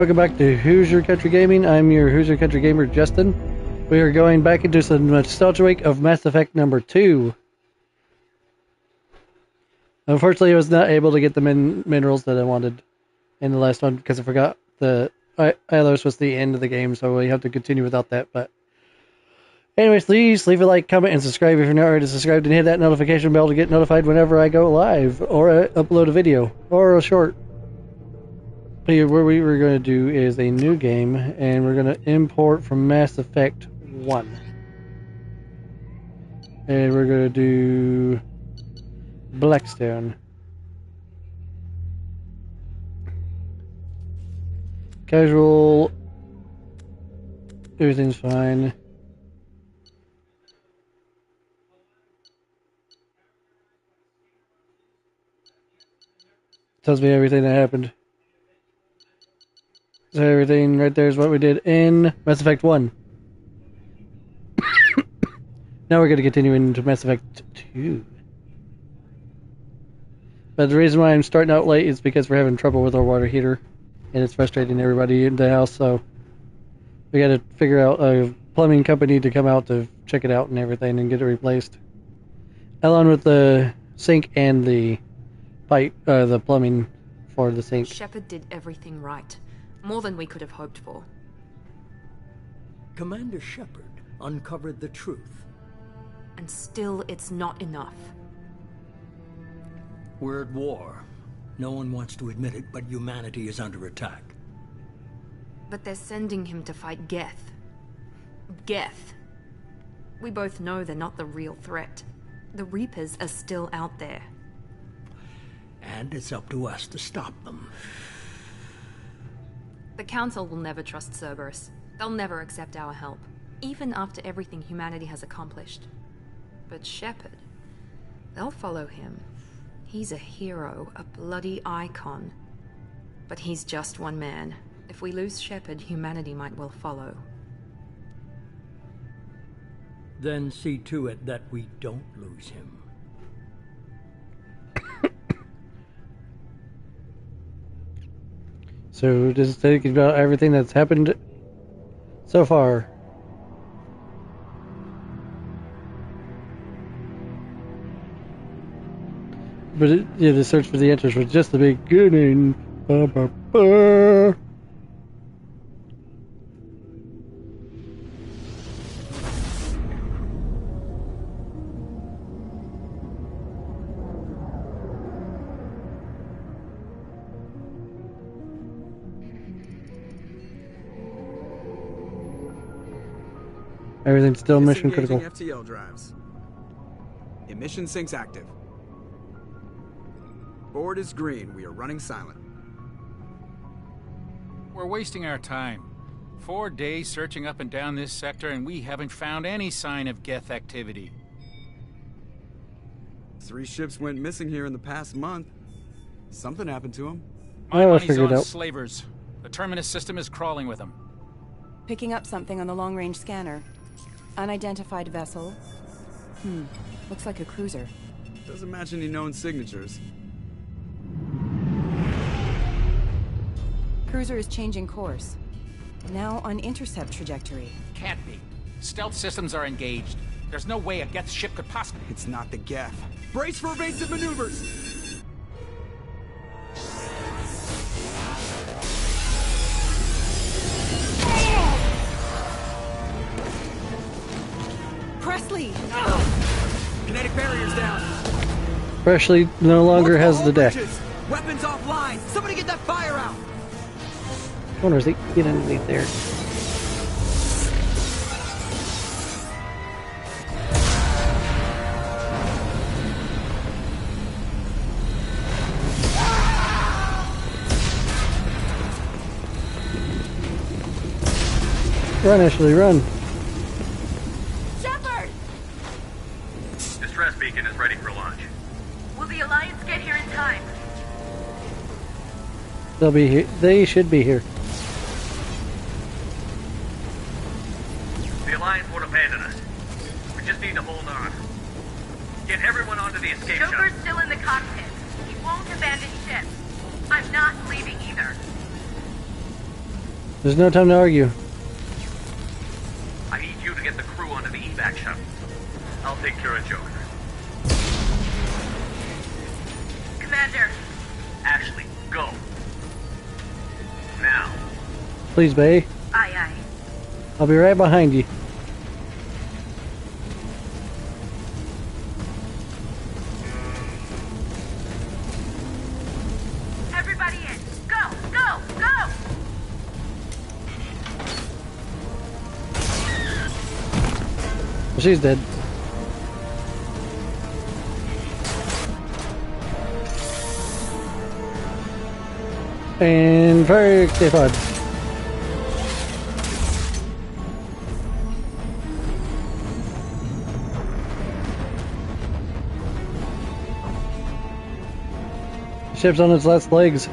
Welcome back to Hoosier Country Gaming. I'm your Hoosier Country Gamer, Justin. We are going back into some nostalgia week of Mass Effect number 2. Unfortunately, I was not able to get the minerals that I wanted in the last one because I forgot the Ilos was the end of the game, so we have to continue without that. But anyways, please leave a like, comment, and subscribe if you're not already subscribed, and hit that notification bell to get notified whenever I go live or upload a video or a short. But yeah, what we were going to do is a new game, and we're going to import from Mass Effect 1. And we're going to do Blackstone. Casual. Everything's fine. Tells me everything that happened. So everything right there is what we did in Mass Effect 1. Now we're going to continue into Mass Effect 2. But the reason why I'm starting out late is because we're having trouble with our water heater. And it's frustrating everybody in the house, so we got to figure out a plumbing company to come out to check it out and everything and get it replaced. Along with the sink and the pipe, the plumbing for the sink. Shepard did everything right. More than we could have hoped for. Commander Shepard uncovered the truth. And still, it's not enough. We're at war. No one wants to admit it, but humanity is under attack. But they're sending him to fight Geth. Geth. We both know they're not the real threat. The Reapers are still out there. And it's up to us to stop them. The Council will never trust Cerberus. They'll never accept our help, even after everything humanity has accomplished. But Shepard, they'll follow him. He's a hero, a bloody icon. But he's just one man. If we lose Shepard, humanity might well follow. Then see to it that we don't lose him. So just thinking about everything that's happened so far. But the search for the answers was just the beginning. Ba, ba, ba. Everything's still mission critical. FTL drives. Emission sinks active. Board is green. We are running silent. We're wasting our time. 4 days searching up and down this sector, and we haven't found any sign of Geth activity. 3 ships went missing here in the past month. Something happened to them. My I money's figured on out. slavers. The Terminus system is crawling with them. Picking up something on the long-range scanner. Unidentified vessel. Looks like a cruiser. Doesn't match any known signatures. Cruiser is changing course. Now on intercept trajectory. Can't be. Stealth systems are engaged. There's no way a Geth ship could possibly... It's not the Geth. Brace for evasive maneuvers! Presley! Kinetic barriers down. Presley no longer has the deck. Bridges. Weapons offline. Somebody get that fire out. I wonder if they can get underneath there. Run, Ashley, run. Shepard! Distress beacon is ready for launch. Will the Alliance get here in time? They'll be here. They should be here. The Alliance won't abandon us. We just need to hold on. Get everyone onto the escape shuttle. Joker's still in the cockpit. He won't abandon ship. I'm not leaving either. There's no time to argue. I need you to get the crew onto the evac shuttle. I'll take care of Joker. Commander. Ashley, go. Now. Please, Bay. Aye, aye. I'll be right behind you. Everybody in. Go, go, go! She's dead. And very pod. Ship's on its last legs.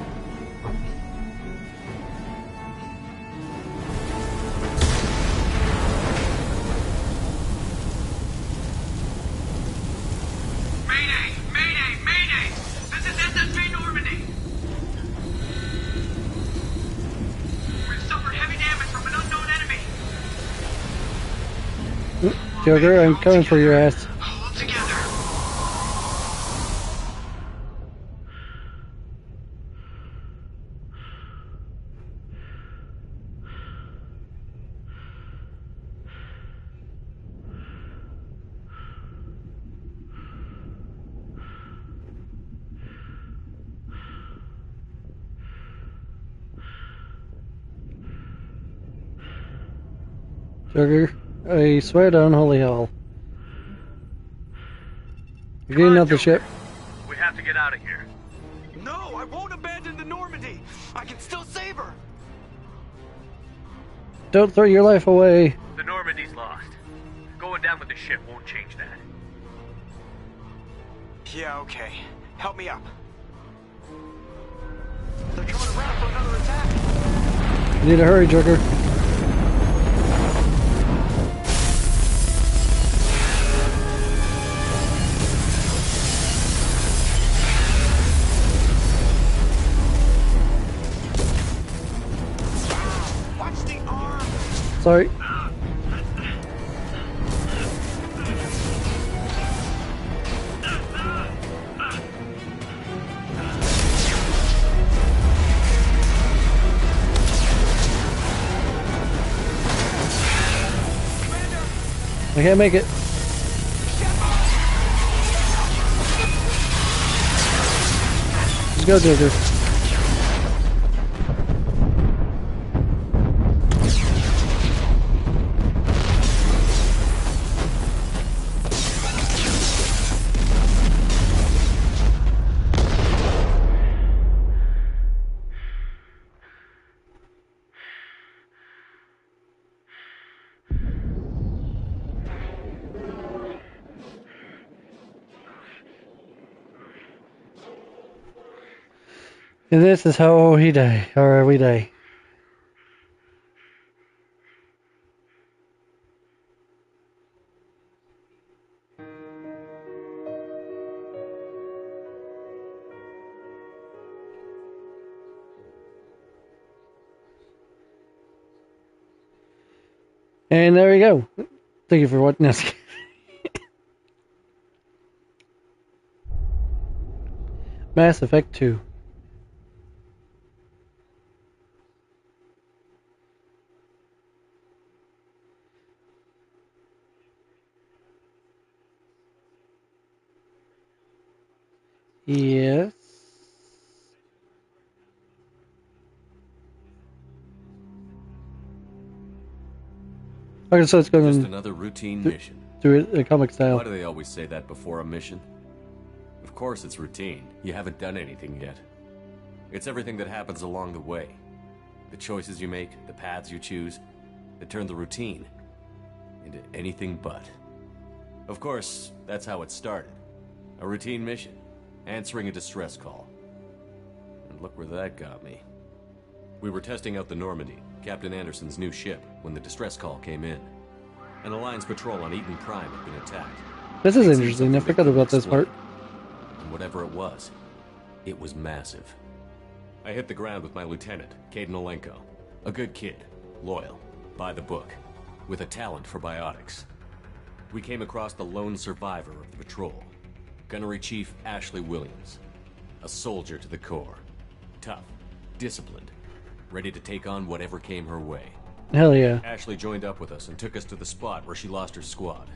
Mayday! Mayday! Mayday! This is SSJ Normandy! We've suffered heavy damage from an unknown enemy. Joker, I'm coming for your ass. Hold together. Joker, I swear to unholy hell. You're getting out the ship. We have to get out of here. No, I won't abandon the Normandy. I can still save her. Don't throw your life away. The Normandy's lost. Going down with the ship won't change that. Yeah, okay. Help me up. They're coming around for another attack. You need to hurry, Joker. Watch the arm. Sorry. I can't make it. Let's go, Joker. And this is how he die, or we die. And there we go. Thank you for watching this. Mass Effect 2. Yes. Okay, so it's going Just another routine mission. through a comic style. Why do they always say that before a mission? Of course it's routine. You haven't done anything yet. It's everything that happens along the way. The choices you make, the paths you choose, that turn the routine into anything but. Of course, that's how it started. A routine mission. Answering a distress call. And look where that got me. We were testing out the Normandy, Captain Anderson's new ship, when the distress call came in. An Alliance patrol on Eden Prime had been attacked. This is interesting. I forgot about this part. And whatever it was massive. I hit the ground with my lieutenant, Caden Olenko. A good kid, loyal, by the book, with a talent for biotics. We came across the lone survivor of the patrol, Gunnery Chief Ashley Williams. A soldier to the core. Tough, disciplined, ready to take on whatever came her way. Hell yeah. Ashley joined up with us and took us to the spot where she lost her squad.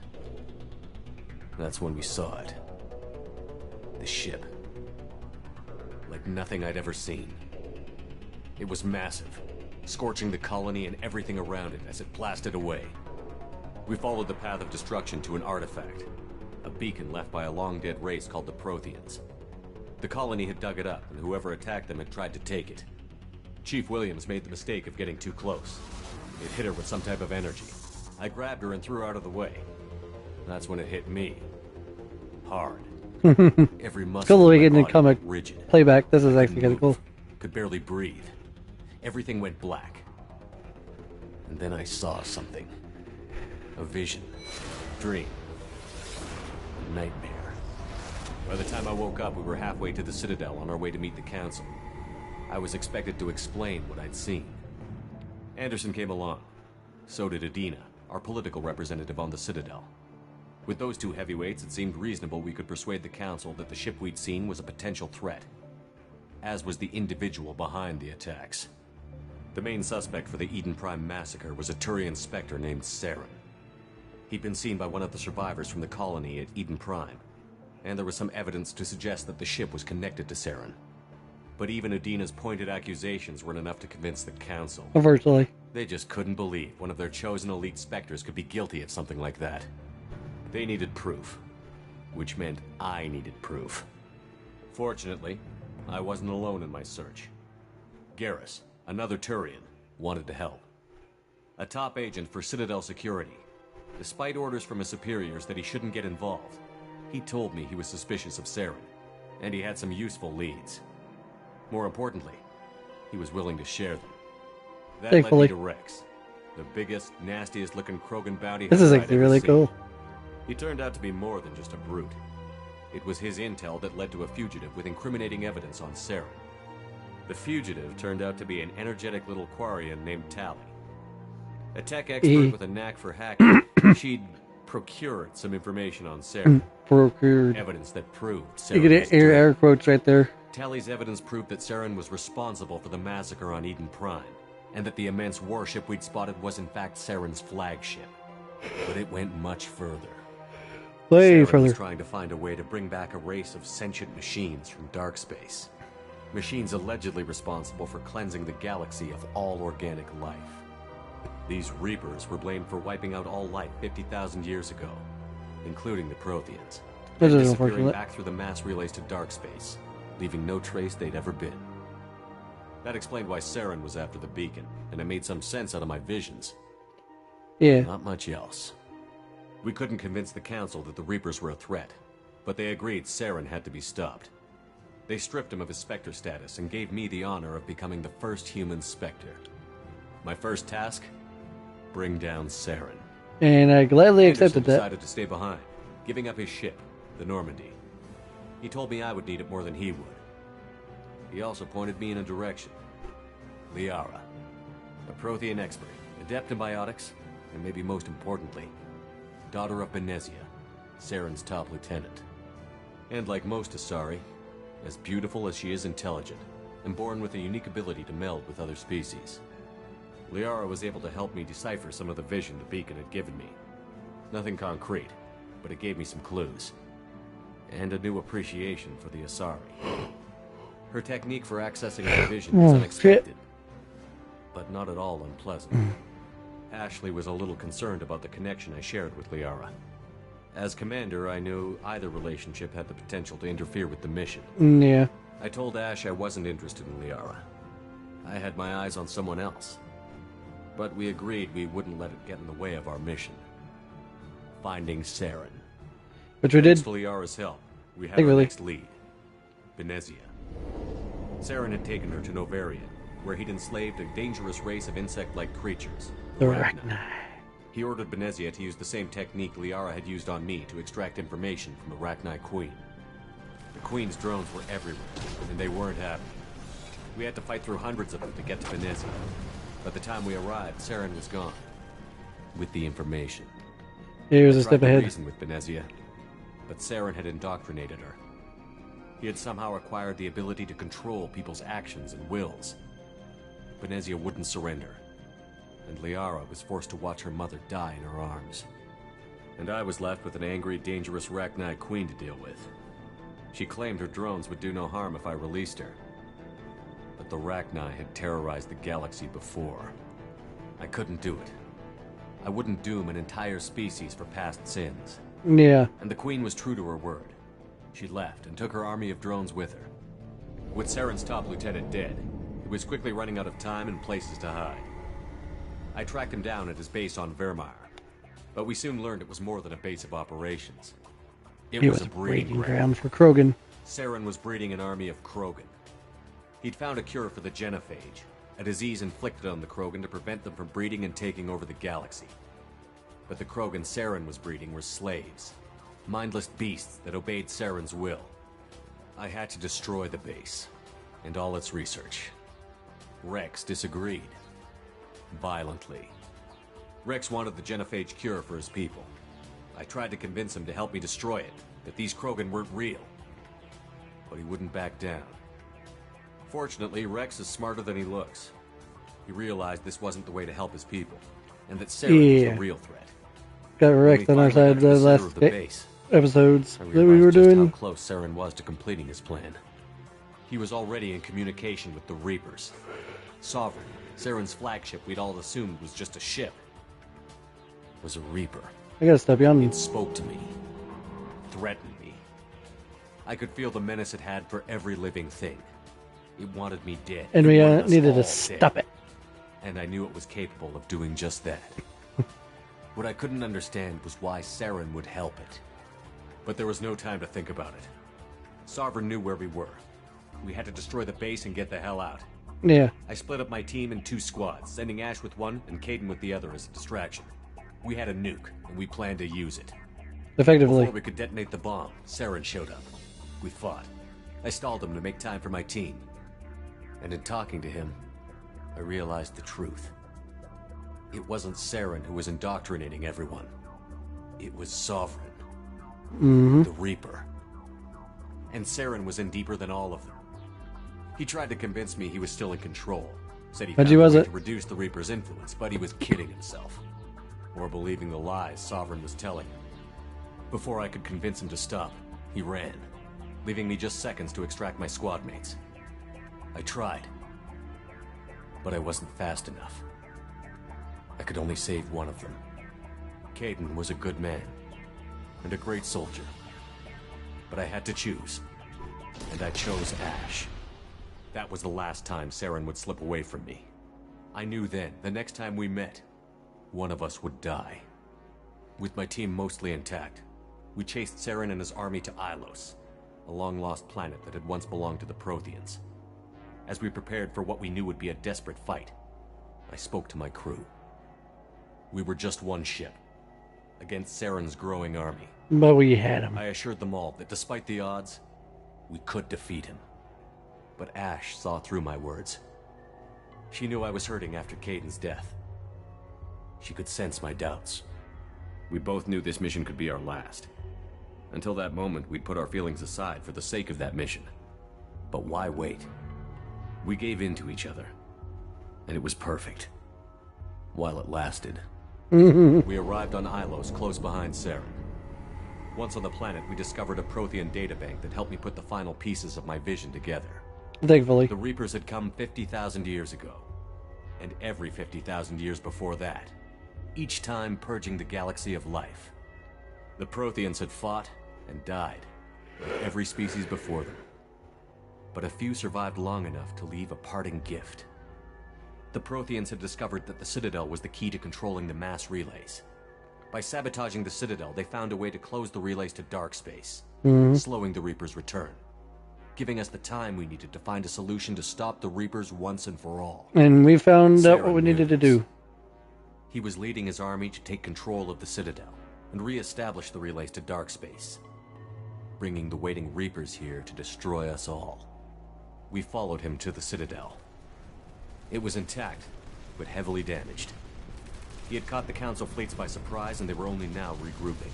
That's when we saw it. The ship. Like nothing I'd ever seen. It was massive, scorching the colony and everything around it as it blasted away. We followed the path of destruction to an artifact, a beacon left by a long-dead race called the Protheans. The colony had dug it up, and whoever attacked them had tried to take it. Chief Williams made the mistake of getting too close. It hit her with some type of energy. I grabbed her and threw her out of the way. That's when it hit me. Hard. Every muscle Cool in my getting the body comic rigid. playback. This is actually kind of cool. Could barely breathe. Everything went black. And then I saw something. A vision. Dream. A nightmare. By the time I woke up, we were halfway to the Citadel on our way to meet the Council. I was expected to explain what I'd seen. Anderson came along. So did Adina, our political representative on the Citadel. With those two heavyweights, it seemed reasonable we could persuade the Council that the ship we'd seen was a potential threat. As was the individual behind the attacks. The main suspect for the Eden Prime massacre was a Turian Spectre named Saren. He'd been seen by one of the survivors from the colony at Eden Prime, and there was some evidence to suggest that the ship was connected to Saren. But even Adina's pointed accusations weren't enough to convince the Council. Unfortunately. They just couldn't believe one of their chosen elite Spectres could be guilty of something like that. They needed proof, which meant I needed proof. Fortunately, I wasn't alone in my search. Garrus, another Turian, wanted to help. A top agent for Citadel Security. Despite orders from his superiors that he shouldn't get involved, he told me he was suspicious of Saren, and he had some useful leads. More importantly, he was willing to share them. That Thankfully. led me to Rex, the biggest, nastiest looking Krogan bounty This hunter is I'd actually ever really seen. cool. He turned out to be more than just a brute. It was his intel that led to a fugitive with incriminating evidence on Saren. The fugitive turned out to be an energetic little Quarian named Tali. A tech expert with a knack for hacking, she'd procured some information on Saren. Procured. Evidence that proved You Saren get was air dead. quotes right there. Tali's evidence proved that Saren was responsible for the massacre on Eden Prime, and that the immense warship we'd spotted was in fact Saren's flagship. But it went much further. Way Saren further. was trying to find a way to bring back a race of sentient machines from dark space. Machines allegedly responsible for cleansing the galaxy of all organic life. These Reapers were blamed for wiping out all life 50,000 years ago, including the Protheans, This and is disappearing unfortunate. back through the mass relays to dark space, leaving no trace they'd ever been. That explained why Saren was after the beacon, and it made some sense out of my visions. Yeah. Not much else. We couldn't convince the Council that the Reapers were a threat, but they agreed Saren had to be stopped. They stripped him of his Spectre status and gave me the honor of becoming the first human Spectre. My first task? Bring down Saren. And I gladly Anderson accepted that. decided to stay behind, giving up his ship, the Normandy. He told me I would need it more than he would. He also pointed me in a direction. Liara, a Prothean expert, adept in biotics, and maybe most importantly, daughter of Benezia, Saren's top lieutenant. And like most Asari, as beautiful as she is intelligent, and born with a unique ability to meld with other species. Liara was able to help me decipher some of the vision the beacon had given me. Nothing concrete, but it gave me some clues. And a new appreciation for the Asari. Her technique for accessing the vision was Oh, unexpected, but not at all unpleasant. Ashley was a little concerned about the connection I shared with Liara. As commander, I knew either relationship had the potential to interfere with the mission. Yeah. I told Ash I wasn't interested in Liara. I had my eyes on someone else. But we agreed we wouldn't let it get in the way of our mission. Finding Saren. Which we did. Thanks to Liara's help, we had Hey, our really? next lead. Benezia. Saren had taken her to Novarian, where he'd enslaved a dangerous race of insect-like creatures. The Arachni. He ordered Benezia to use the same technique Liara had used on me to extract information from the Arachni Queen. The Queen's drones were everywhere, and they weren't happy. We had to fight through hundreds of them to get to Benezia. By the time we arrived, Saren was gone. With the information. He was a I step tried to ahead. reason with Benezia, but Saren had indoctrinated her. He had somehow acquired the ability to control people's actions and wills. Benezia wouldn't surrender, and Liara was forced to watch her mother die in her arms. And I was left with an angry, dangerous Rachni queen to deal with. She claimed her drones would do no harm if I released her. But the Rachni had terrorized the galaxy before. I couldn't do it. I wouldn't doom an entire species for past sins. Yeah. And the Queen was true to her word. She left and took her army of drones with her. With Saren's top lieutenant dead, he was quickly running out of time and places to hide. I tracked him down at his base on Vermeer, but we soon learned it was more than a base of operations. It It was was a breeding ground for Krogan. Saren was breeding an army of Krogan. He'd found a cure for the genophage, a disease inflicted on the Krogan to prevent them from breeding and taking over the galaxy. But the Krogan Saren was breeding were slaves, mindless beasts that obeyed Saren's will. I had to destroy the base, and all its research. Rex disagreed. Violently. Rex wanted the genophage cure for his people. I tried to convince him to help me destroy it, that these Krogan weren't real. But he wouldn't back down. Fortunately, Rex is smarter than he looks. He realized this wasn't the way to help his people, and that Saren was the real threat. Got wrecked on our side of the last episodes I that we were realized just doing. how close Saren was to completing his plan. He was already in communication with the Reapers. Sovereign, Saren's flagship we'd all assumed was just a ship, was a Reaper. I gotta stop yawning. It spoke to me, threatened me. I could feel the menace it had for every living thing. It wanted me dead. And It we wanted us needed all to stop dead. it. And I knew it was capable of doing just that. What I couldn't understand was why Saren would help it. But there was no time to think about it. Sovereign knew where we were. We had to destroy the base and get the hell out. Yeah. I split up my team in 2 squads, sending Ash with one and Kaidan with the other as a distraction. We had a nuke, and we planned to use it. Effectively. Before we could detonate the bomb, Saren showed up. We fought. I stalled him to make time for my team. And in talking to him, I realized the truth. It wasn't Saren who was indoctrinating everyone. It was Sovereign. Mm-hmm. The Reaper. And Saren was in deeper than all of them. He tried to convince me he was still in control. Said he But found he a way wasn't. to reduce the Reaper's influence, but he was kidding himself. Or believing the lies Sovereign was telling him. Before I could convince him to stop, he ran, leaving me just seconds to extract my squad mates. I tried, but I wasn't fast enough. I could only save one of them. Kaidan was a good man, and a great soldier. But I had to choose, and I chose Ash. That was the last time Saren would slip away from me. I knew then, the next time we met, one of us would die. With my team mostly intact, we chased Saren and his army to Ilos, a long-lost planet that had once belonged to the Protheans. As we prepared for what we knew would be a desperate fight, I spoke to my crew. We were just one ship, against Saren's growing army. But we had him. I assured them all that despite the odds, we could defeat him. But Ash saw through my words. She knew I was hurting after Kaidan's death. She could sense my doubts. We both knew this mission could be our last. Until that moment, we'd put our feelings aside for the sake of that mission. But why wait? We gave in to each other. And it was perfect. While it lasted. We arrived on Ilos, close behind Saren. Once on the planet, we discovered a Prothean databank that helped me put the final pieces of my vision together. Thankfully. The Reapers had come 50,000 years ago. And every 50,000 years before that. Each time purging the galaxy of life. The Protheans had fought and died, like every species before them. But a few survived long enough to leave a parting gift. The Protheans had discovered that the Citadel was the key to controlling the mass relays. By sabotaging the Citadel, they found a way to close the relays to dark space, slowing the Reapers' return, giving us the time we needed to find a solution to stop the Reapers once and for all. And we found out Saren what we knew needed to this. do. He was leading his army to take control of the Citadel and re-establish the relays to dark space, bringing the waiting Reapers here to destroy us all. We followed him to the Citadel. It was intact, but heavily damaged. He had caught the Council fleets by surprise, and they were only now regrouping.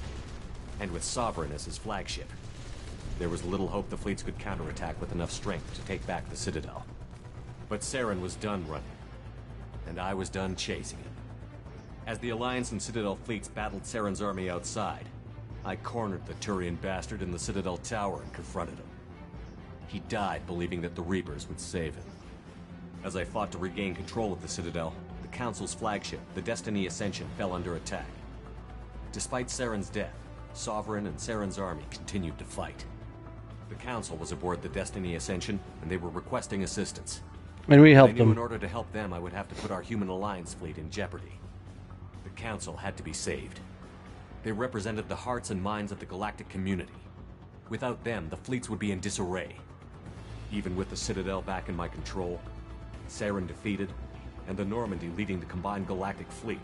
And with Sovereign as his flagship, there was little hope the fleets could counterattack with enough strength to take back the Citadel. But Saren was done running, and I was done chasing him. As the Alliance and Citadel fleets battled Saren's army outside, I cornered the Turian bastard in the Citadel tower and confronted him. He died believing that the Reapers would save him. As I fought to regain control of the Citadel, the Council's flagship, the Destiny Ascension, fell under attack. Despite Saren's death, Sovereign and Saren's army continued to fight. The Council was aboard the Destiny Ascension, and they were requesting assistance. And we helped I knew them. in order to help them, I would have to put our Human Alliance fleet in jeopardy. The Council had to be saved. They represented the hearts and minds of the galactic community. Without them, the fleets would be in disarray. Even with the Citadel back in my control, Saren defeated, and the Normandy leading the combined galactic fleet,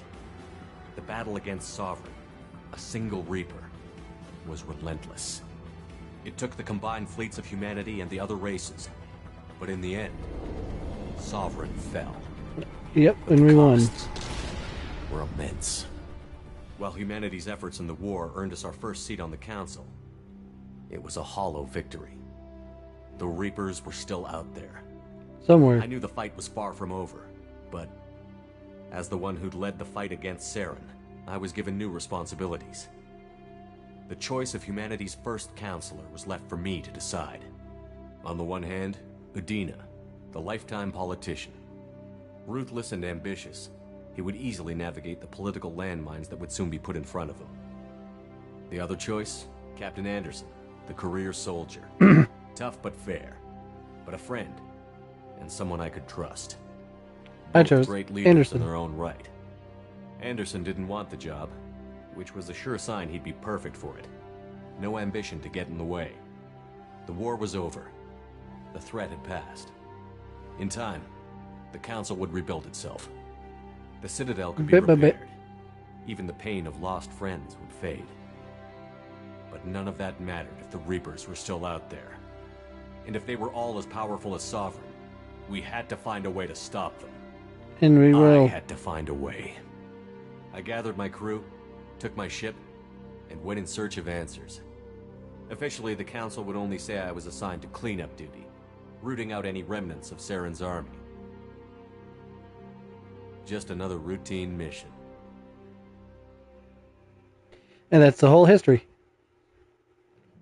the battle against Sovereign, a single Reaper, was relentless. It took the combined fleets of humanity and the other races, but in the end, Sovereign fell. Yep, and we won. Costs were immense. While humanity's efforts in the war earned us our first seat on the Council, it was a hollow victory. The Reapers were still out there. Somewhere. I knew the fight was far from over, but as the one who'd led the fight against Saren, I was given new responsibilities. The choice of humanity's first counselor was left for me to decide. On the one hand, Udina, the lifetime politician. Ruthless and ambitious, he would easily navigate the political landmines that would soon be put in front of him. The other choice, Captain Anderson, the career soldier. Tough but fair, but a friend, and someone I could trust. I Both chose great leaders Anderson. in their own right. Anderson didn't want the job, which was a sure sign he'd be perfect for it. No ambition to get in the way. The war was over. The threat had passed. In time, the Council would rebuild itself. The Citadel could be repaired. Even the pain of lost friends would fade. But none of that mattered if the Reapers were still out there. And if they were all as powerful as Sovereign, we had to find a way to stop them. And we will. I had to find a way. I gathered my crew, took my ship, and went in search of answers. Officially, the Council would only say I was assigned to cleanup duty, rooting out any remnants of Saren's army. Just another routine mission. And that's the whole history.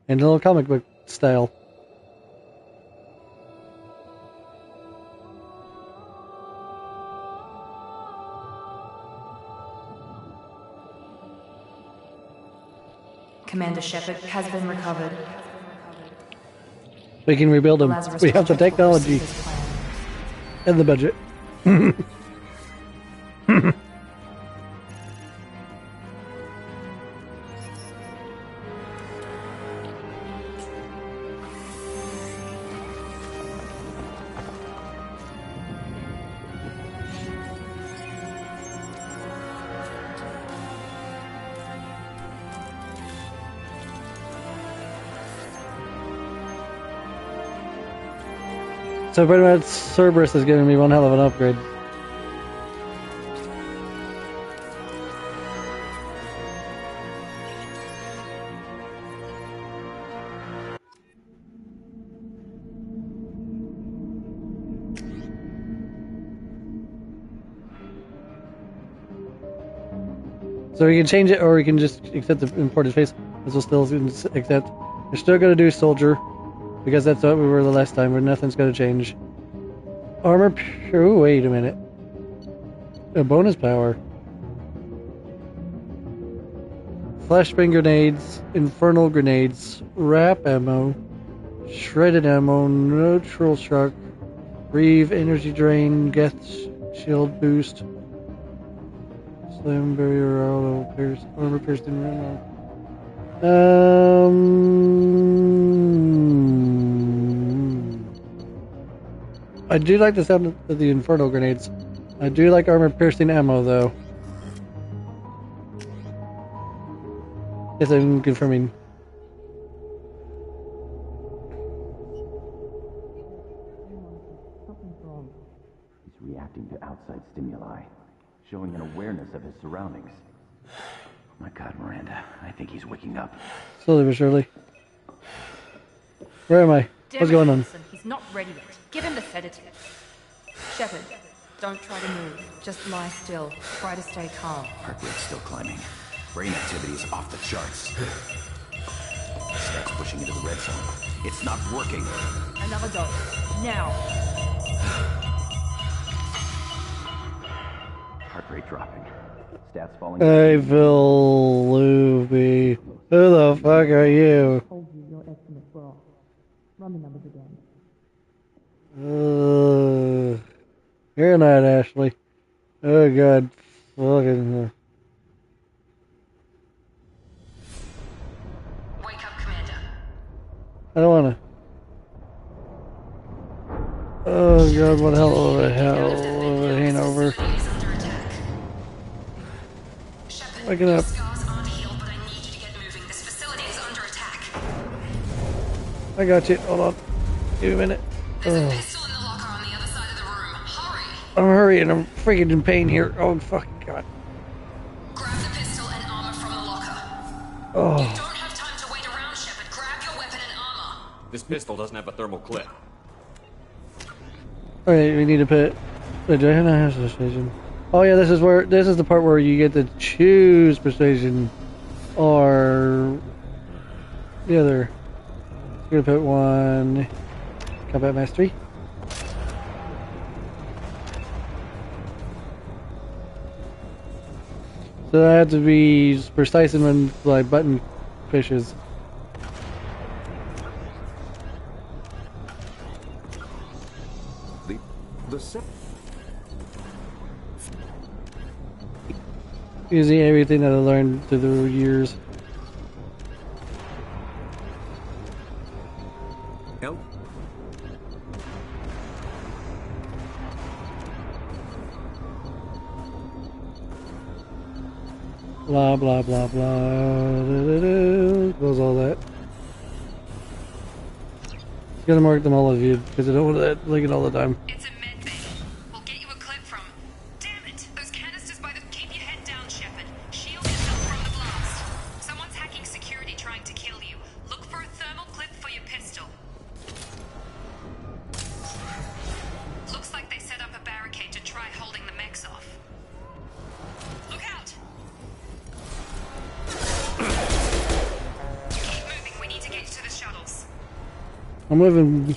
In a little comic book style. Commander Shepard has been recovered. We can rebuild them. Lazarus We have the Project will technology proceed as planned. and the budget. So pretty much Cerberus is giving me one hell of an upgrade. So we can change it, or we can just accept the imported face. This will still accept. We're still going to do soldier, because that's what we were the last time, where nothing's going to change. Armor. Oh, wait a minute. A bonus power. Flashbang grenades, infernal grenades, wrap ammo, shredded ammo, neutral shock, reeve, energy drain, Geth shield boost. Slam barrier, auto pierce, armor piercing ammo. I do like the sound of the infernal grenades. I do like armor piercing ammo though. Yes, I'm confirming. He's reacting to outside outside stimuli, showing an awareness of his surroundings. My God, Miranda, I think he's waking up. Slowly but surely. Where am I? What's going on? He's not ready yet. Give him the sedative. Shepard, don't try to move. Just lie still. Try to stay calm. Heart rate's still climbing. Brain activity is off the charts. Stats pushing into the red zone. It's not working. Another dose. Now. Heart rate dropping. Stats falling. I feel loopy. Who the fuck are you? Told you your estimates were off. Run the numbers again. You're not Ashley. Oh God. Fucking. Wake up, Commander. I don't wanna. Oh God, what hell over hell over ain't over. Waking up. I got you. Hold on. Give me a minute. I'm hurrying. I'm freaking in pain here. Oh fucking God. Grab the pistol and armor from the locker. Oh. You don't have time to wait around, Shepard. Grab your weapon and armor. This pistol doesn't have a thermal clip. Alright, we need to put. Wait, do I have a persuasion? Oh yeah, this is the part where you get to choose persuasion or the other. We're gonna put one combat mastery. So I have to be precise in when my button pushes. Using everything that I learned through the years. Help. Blah blah blah blah. Close all that. Just gonna mark them all of you because I don't want that linking all the time. It's a med bay. We'll get you a clip from. Damn it! Those canisters by the. Keep your head down, Shepard. Shield yourself from the blast. Someone's hacking security trying to kill you. Look for a thermal clip for your pistol. Looks like they set up a barricade to try holding the mechs off. Look out! Keep moving. We need to get to the shuttles. I'm moving.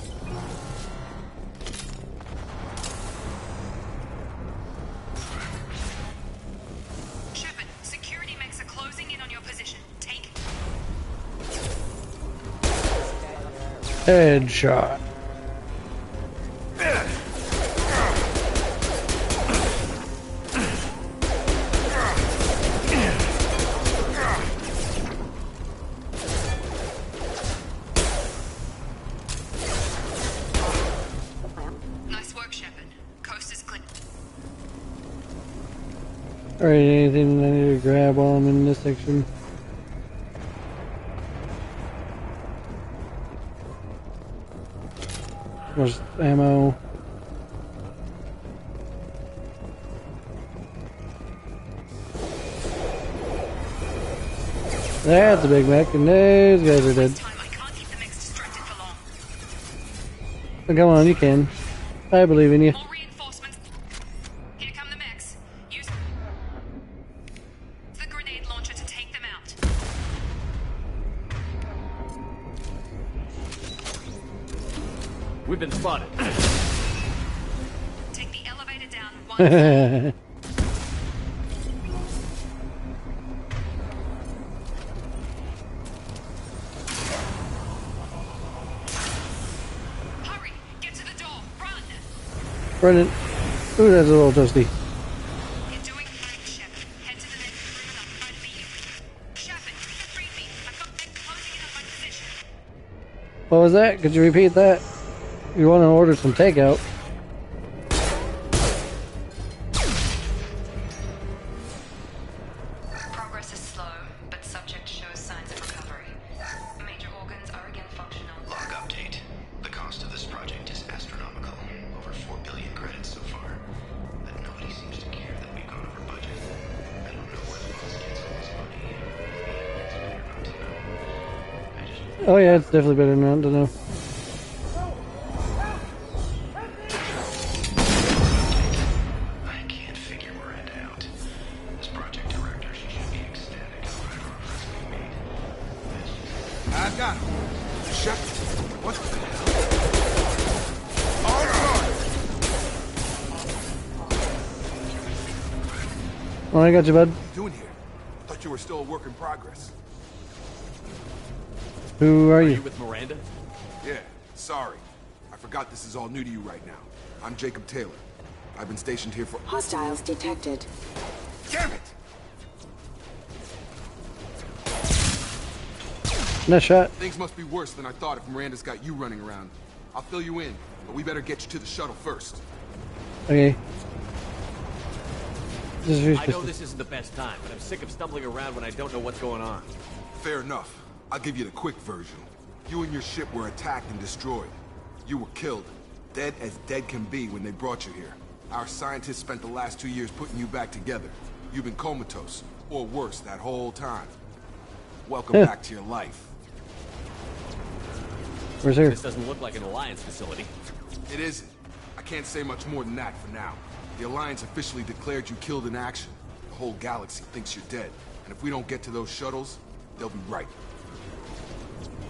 Shepard, security mechs are closing in on your position. Take. Headshot. Nice work, Shepard. Coast is clear. Alright, anything I need to grab while I'm in this section? There's ammo. That's a big mech, and those guys are dead. Oh, come on, you can. I believe in you. More reinforcements. Here come the mechs. Use the grenade launcher to take them out. We've been spotted. Take the elevator down one. Hurry! Get to the door. Run! Running. Ooh, that's a little toasty. You're doing great, Shepard. Head to the next room and I'll try to beat you. Shepard, retrieve me. I've got men closing in on my position. What was that? Could you repeat that? You want to order some takeout? Progress is slow, but subject shows signs of recovery. Major organs are again functional. Log update. The cost of this project is astronomical. Over 4 billion credits so far. But nobody Oh yeah, it's definitely better not to know. I can't figure Miranda out. As project director, she should be ecstatic at whatever request we made. I've got him. Shep, what the hell? Oh, I got you, bud. What are you doing here? I thought you were still a work in progress. Who are Are you? you with Miranda? Yeah, sorry. I forgot this is all new to you right now. I'm Jacob Taylor. I've been stationed here for— Hostiles detected. Damn it! Nice shot. Things must be worse than I thought if Miranda's got you running around. I'll fill you in, but we better get you to the shuttle first. Okay. This is I know this isn't the best time, but I'm sick of stumbling around when I don't know what's going on. Fair enough. I'll give you the quick version. You and your ship were attacked and destroyed. You were killed. Dead as dead can be when they brought you here. Our scientists spent the last 2 years putting you back together. You've been comatose, or worse, that whole time. Welcome back to your life. Where's her? This doesn't look like an Alliance facility. It isn't. I can't say much more than that for now. The Alliance officially declared you killed in action. The whole galaxy thinks you're dead. And if we don't get to those shuttles, they'll be right.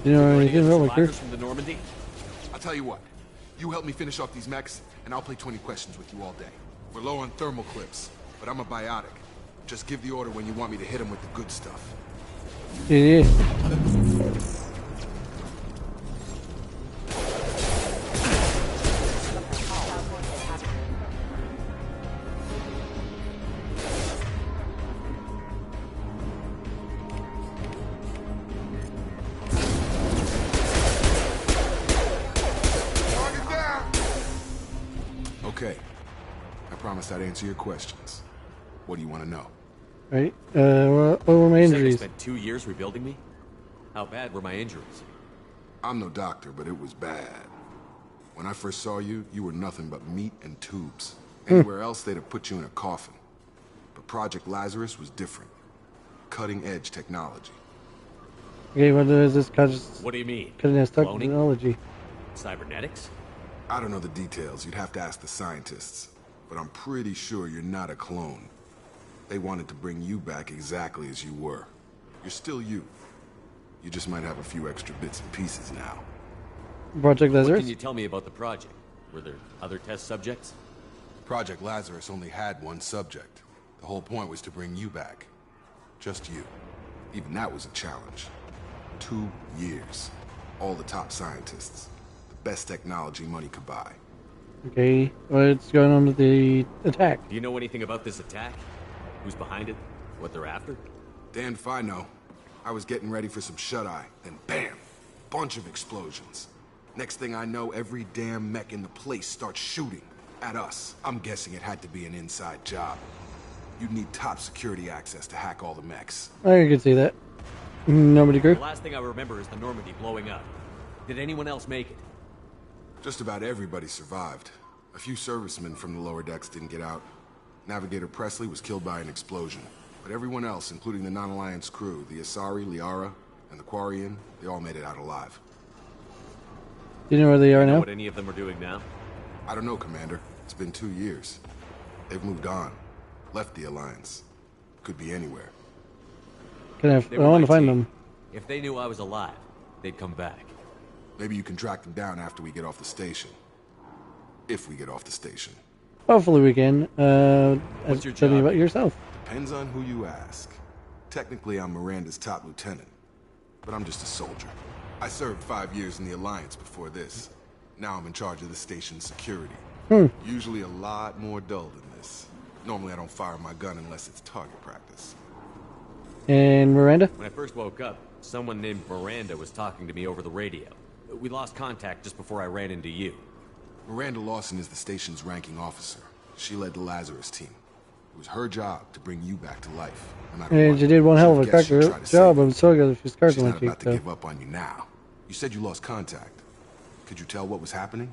You know Any anything other about my crew? survivors from the Normandy? I'll tell you what. You help me finish off these mechs, and I'll play 20 questions with you all day. We're low on thermal clips, but I'm a biotic. Just give the order when you want me to hit them with the good stuff. Yeah. Okay. I promised I'd answer your questions. What do you want to know? Right. What were my You said they injuries? spent 2 years rebuilding me? How bad were my injuries? I'm no doctor, but it was bad. When I first saw you, you were nothing but meat and tubes. Anywhere else, they'd have put you in a coffin. But Project Lazarus was different. Cutting-edge technology. Okay, what is this What do you mean? cutting-edge Cloning? technology? Cybernetics? I don't know the details. You'd have to ask the scientists. But I'm pretty sure you're not a clone. They wanted to bring you back exactly as you were. You're still you. You just might have a few extra bits and pieces now. Project What Lazarus? can you tell me about the project? Were there other test subjects? Project Lazarus only had one subject. The whole point was to bring you back. Just you. Even that was a challenge. 2 years. All the top scientists. The best technology money could buy. Okay, what's going on with the attack? Do you know anything about this attack? Who's behind it? What they're after? Damned if I know. I was getting ready for some shut-eye, then bam! Bunch of explosions. Next thing I know, every damn mech in the place starts shooting. At us. I'm guessing it had to be an inside job. You'd need top security access to hack all the mechs. I could see that. Nobody grew. The last thing I remember is the Normandy blowing up. Did anyone else make it? Just about everybody survived. A few servicemen from the lower decks didn't get out. Navigator Presley was killed by an explosion. But everyone else, including the non-Alliance crew, the Asari, Liara, and the Quarian, they all made it out alive. Do you know where they are Know now? what any of them are doing now? I don't know, Commander. It's been 2 years. They've moved on. Left the Alliance. Could be anywhere. I They were want my to find team. them. If they knew I was alive, they'd come back. Maybe you can track them down after we get off the station. If we get off the station. Hopefully we can. What's your tell me job? about yourself. Depends on who you ask. Technically, I'm Miranda's top lieutenant. But I'm just a soldier. I served 5 years in the Alliance before this. Now I'm in charge of the station's security. Usually a lot more dull than this. Normally I don't fire my gun unless it's target practice. And Miranda? When I first woke up, someone named Miranda was talking to me over the radio. We lost contact just before I ran into you. Miranda Lawson is the station's ranking officer. She led the Lazarus team. It was her job to bring you back to life. No matter And what. you did one hell of a Should've guessed she'd cracker try to job. save I'm so good if she's She's cartoon not like you. about to give up on you now. You said you lost contact. Could you tell what was happening?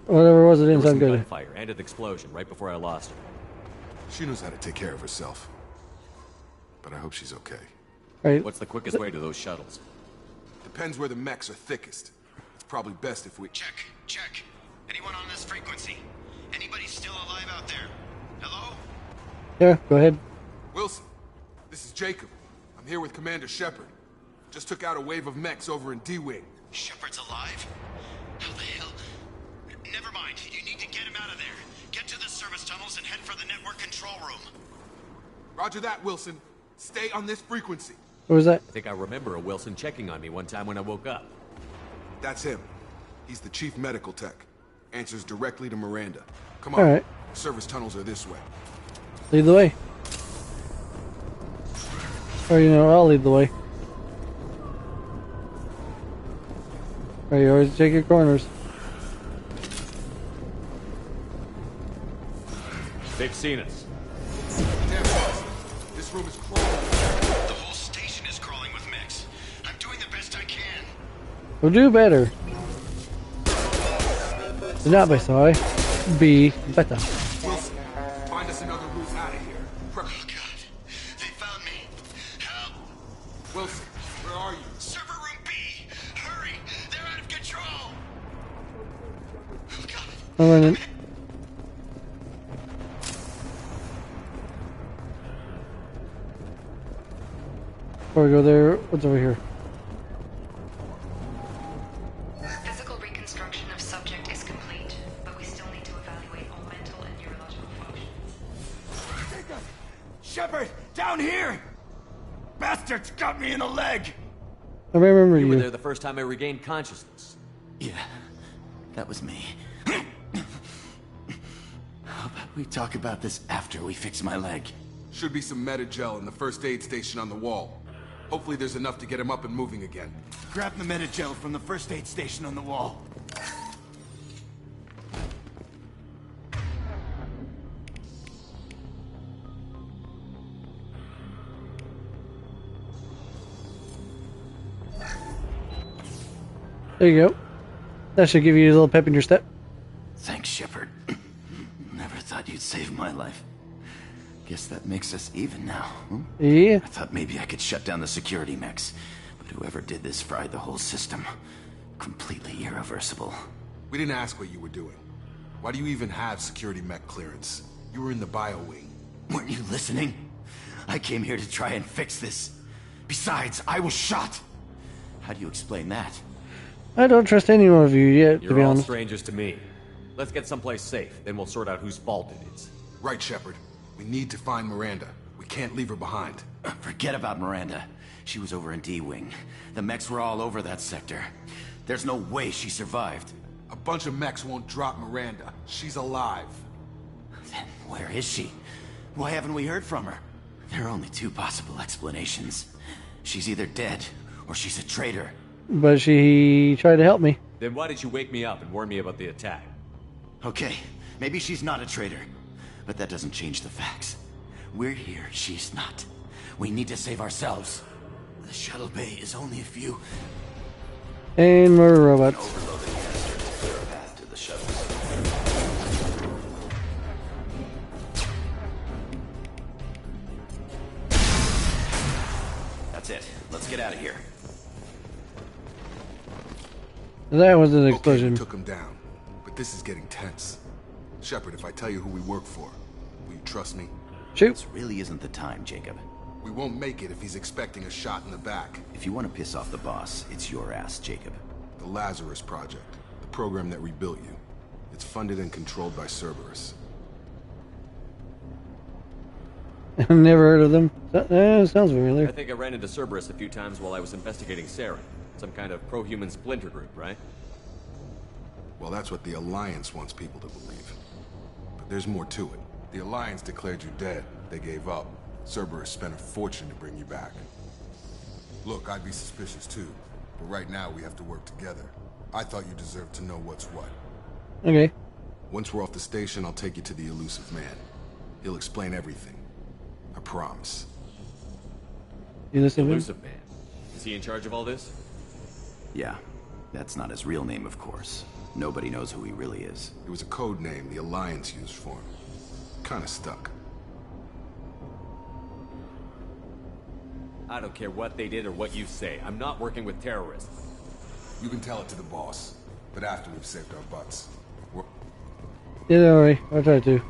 Whatever it was, it There didn't was sound some good. gunfire and an explosion right before I lost her. She knows how to take care of herself. But I hope she's okay. Right. What's the quickest way to those shuttles? Depends where the mechs are thickest. It's probably best if we... Check. Anyone on this frequency? Anybody still alive out there? Hello? Yeah, go ahead. Wilson, this is Jacob. I'm here with Commander Shepard. Just took out a wave of mechs over in D-Wing. Shepard's alive? How the hell? Never mind. You need to get him out of there. Get to the service tunnels and head for the network control room. Roger that, Wilson. Stay on this frequency. What was that? I think I remember a Wilson checking on me one time when I woke up. That's him. He's the chief medical tech. Answers directly to Miranda. Come on. All right. Service tunnels are this way. Lead the way. Or, you know, I'll lead the way. Right, you always take your corners. They've seen us. Damn, boss. This room is crawling. The whole station is crawling with mechs. I'm doing the best I can. We'll do better. Do not be sorry. Be better. Wilson, find us another route out of here. Oh, God. They found me. Help! Wilson, where are you? Server room B! Hurry! They're out of control! Oh, God. I'm running. Before we go there, what's over here? Physical reconstruction of subject is complete, but we still need to evaluate all mental and neurological functions. Shepard! Down here! Bastards got me in the leg! I remember You were you. there the first time I regained consciousness. Yeah, that was me. How about we talk about this after we fix my leg? Should be some Metagel in the first aid station on the wall. Hopefully there's enough to get him up and moving again. Grab the Metagel from the first aid station on the wall. There you go. That should give you a little pep in your step. Thanks, Shepard. Never thought you'd save my life. Guess that makes us even now, huh? Yeah. I thought maybe I could shut down the security mechs, but whoever did this fried the whole system. Completely irreversible. We didn't ask what you were doing. Why do you even have security mech clearance? You were in the bio wing. Weren't you listening? I came here to try and fix this. Besides, I was shot. How do you explain that? I don't trust any one of you yet, to You're be all honest. strangers to me. Let's get someplace safe, then we'll sort out whose fault it is. Right, Shepard. We need to find Miranda. We can't leave her behind. Forget about Miranda. She was over in D-Wing. The mechs were all over that sector. There's no way she survived. A bunch of mechs won't drop Miranda. She's alive. Then where is she? Why haven't we heard from her? There are only two possible explanations. She's either dead, or she's a traitor. But she tried to help me. Then why did you wake me up and warn me about the attack? Okay, maybe she's not a traitor. But that doesn't change the facts. We're here, she's not. We need to save ourselves. The shuttle bay is only a few... And more robots. Overload the canister to clear a path to the shuttle. That's it. Let's get out of here. That was an Okay, explosion. we took him down. But this is getting tense. Shepard, if I tell you who we work for, will you trust me? Shoot. This really isn't the time, Jacob. We won't make it if he's expecting a shot in the back. If you want to piss off the boss, it's your ass, Jacob. The Lazarus Project, the program that rebuilt you. It's funded and controlled by Cerberus. I've never heard of them. Sounds I familiar. think I ran into Cerberus a few times while I was investigating Saren. Some kind of pro-human splinter group, right? Well, that's what the Alliance wants people to believe. But there's more to it. The Alliance declared you dead. They gave up. Cerberus spent a fortune to bring you back. Look, I'd be suspicious too. But right now, we have to work together. I thought you deserved to know what's what. Okay. Once we're off the station, I'll take you to the Elusive Man. He'll explain everything. I promise. You listen to me? Elusive Man. Is he in charge of all this? Yeah, that's not his real name, of course. Nobody knows who he really is. It was a code name the Alliance used for him. Kinda stuck. I don't care what they did or what you say. I'm not working with terrorists. You can tell it to the boss, but after we've saved our butts. Yeah, don't worry. I'll try to.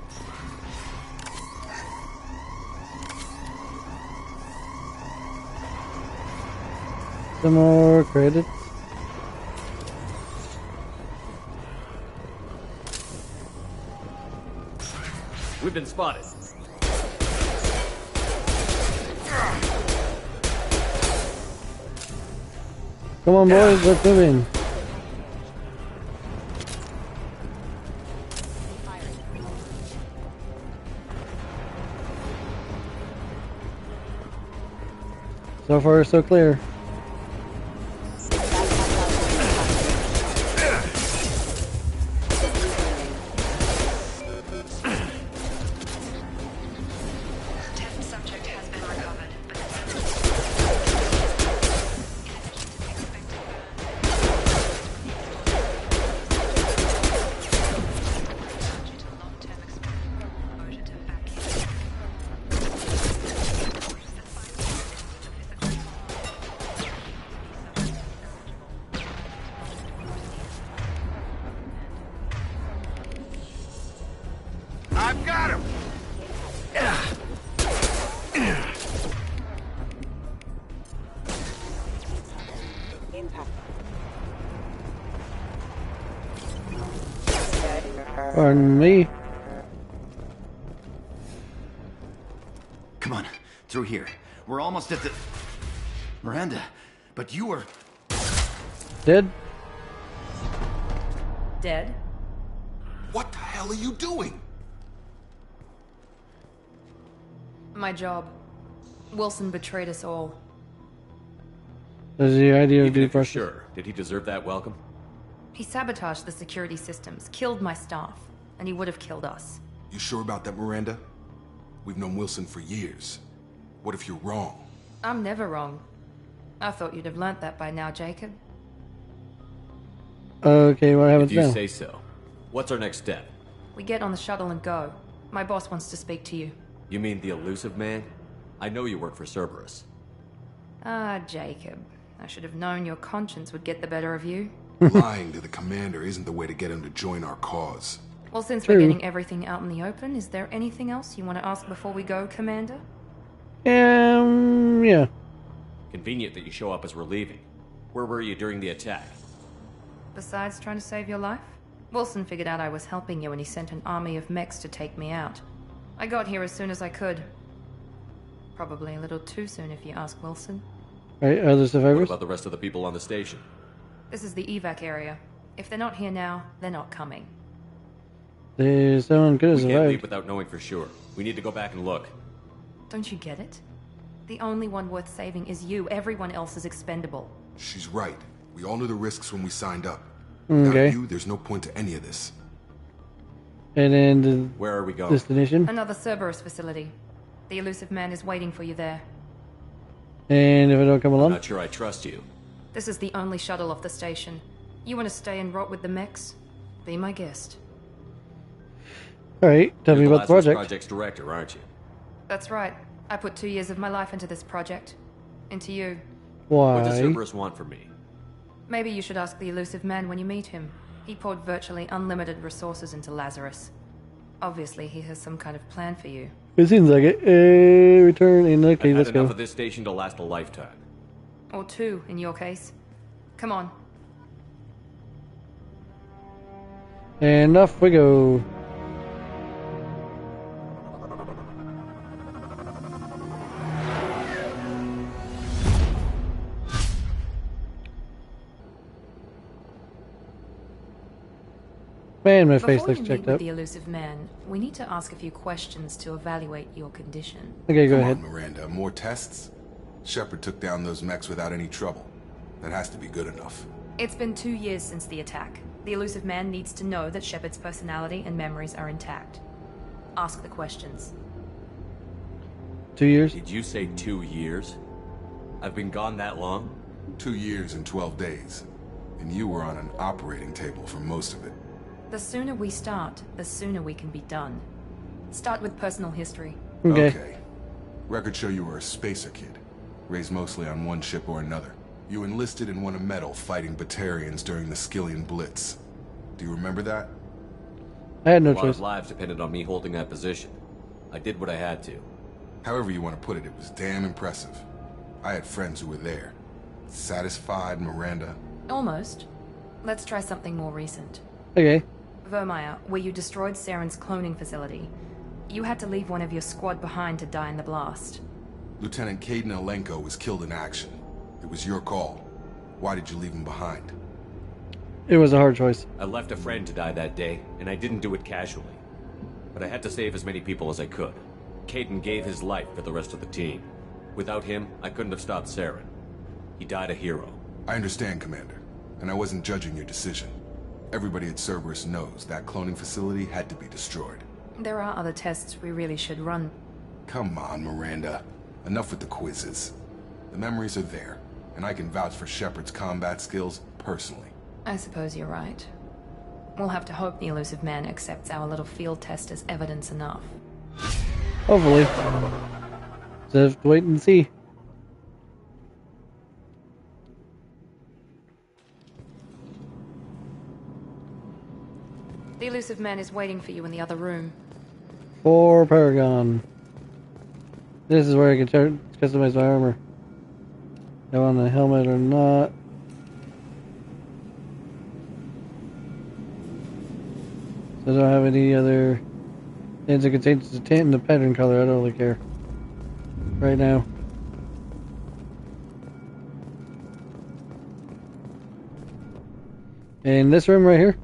Some more credits. We've been spotted. Come on, boys, let's move in. So far, so clear. I've got him! Pardon me. Come on, through here. We're almost at the... Miranda, but you were... Dead? Dead? What the hell are you doing? My job. Wilson betrayed us all. There's the idea of Even if you're depression. sure, did he deserve that welcome? He sabotaged the security systems, killed my staff, and he would have killed us. You sure about that, Miranda? We've known Wilson for years. What if you're wrong? I'm never wrong. I thought you'd have learnt that by now, Jacob. Okay, what happens If you now? say so. What's our next step? We get on the shuttle and go. My boss wants to speak to you. You mean the elusive man? I know you work for Cerberus. Ah, Jacob. I should have known your conscience would get the better of you. Lying to the commander isn't the way to get him to join our cause. Well, since True. we're getting everything out in the open, is there anything else you want to ask before we go, Commander? Yeah. Convenient that you show up as we're leaving. Where were you during the attack? Besides trying to save your life? Wilson figured out I was helping you and he sent an army of mechs to take me out. I got here as soon as I could. Probably a little too soon if you ask Wilson. Right, other What survivors? about the rest of the people on the station? This is the evac area. If they're not here now, they're not coming. There's someone good as We can't leave survived. without knowing for sure. We need to go back and look. Don't you get it? The only one worth saving is you. Everyone else is expendable. She's right. We all knew the risks when we signed up. Okay. Without you, there's no point to any of this. And then the Where are we going? destination. Another Cerberus facility. The elusive man is waiting for you there. And if I don't come I'm along, not sure I trust you. This is the only shuttle off the station. You want to stay and rot with the mechs? Be my guest. alright, tell me You're about the Lazarus project. Project's director, aren't you? That's right. I put 2 years of my life into this project. Into you. What does Why? Cerberus want from me? Maybe you should ask the elusive man when you meet him. He poured virtually unlimited resources into Lazarus. Obviously, he has some kind of plan for you. It seems like it. Return in. Okay, I've let's had enough go. of this station to last a lifetime. Or 2, in your case. Come on. And off we go. Man, my face Before looks you checked meet with up. the elusive man, we need to ask a few questions to evaluate your condition. Okay, go Come ahead. on, Miranda. More tests? Shepard took down those mechs without any trouble. That has to be good enough. It's been 2 years since the attack. The elusive man needs to know that Shepard's personality and memories are intact. Ask the questions. 2 years? Did you say 2 years? I've been gone that long? 2 years and 12 days. And you were on an operating table for most of it. The sooner we start, the sooner we can be done. Start with personal history. Okay. Records show you were a spacer kid. raised mostly on one ship or another. You enlisted and won a medal fighting Batarians during the Skillian Blitz. Do you remember that? I had no A lot choice. of lives depended on me holding that position. I did what I had to. However you want to put it, it was damn impressive. I had friends who were there. Satisfied, Miranda? Almost. Let's try something more recent. Okay. Vermeer, where you destroyed Saren's cloning facility. You had to leave one of your squad behind to die in the blast. Lieutenant Kaidan Alenko was killed in action. It was your call. Why did you leave him behind? It was a hard choice. I left a friend to die that day, and I didn't do it casually. But I had to save as many people as I could. Kaidan gave his life for the rest of the team. Without him, I couldn't have stopped Saren. He died a hero. I understand, Commander, and I wasn't judging your decision. Everybody at Cerberus knows that cloning facility had to be destroyed. There are other tests we really should run. Come on, Miranda. Enough with the quizzes. The memories are there, and I can vouch for Shepard's combat skills personally. I suppose you're right. We'll have to hope the Elusive Man accepts our little field test as evidence enough. Hopefully. Just have to wait and see. The Elusive Man is waiting for you in the other room. For Paragon. This is where I can customize my armor. No on the helmet or not. So I don't have any other things that can change the tint and the pattern color. I don't really care. Right now. In this room right here.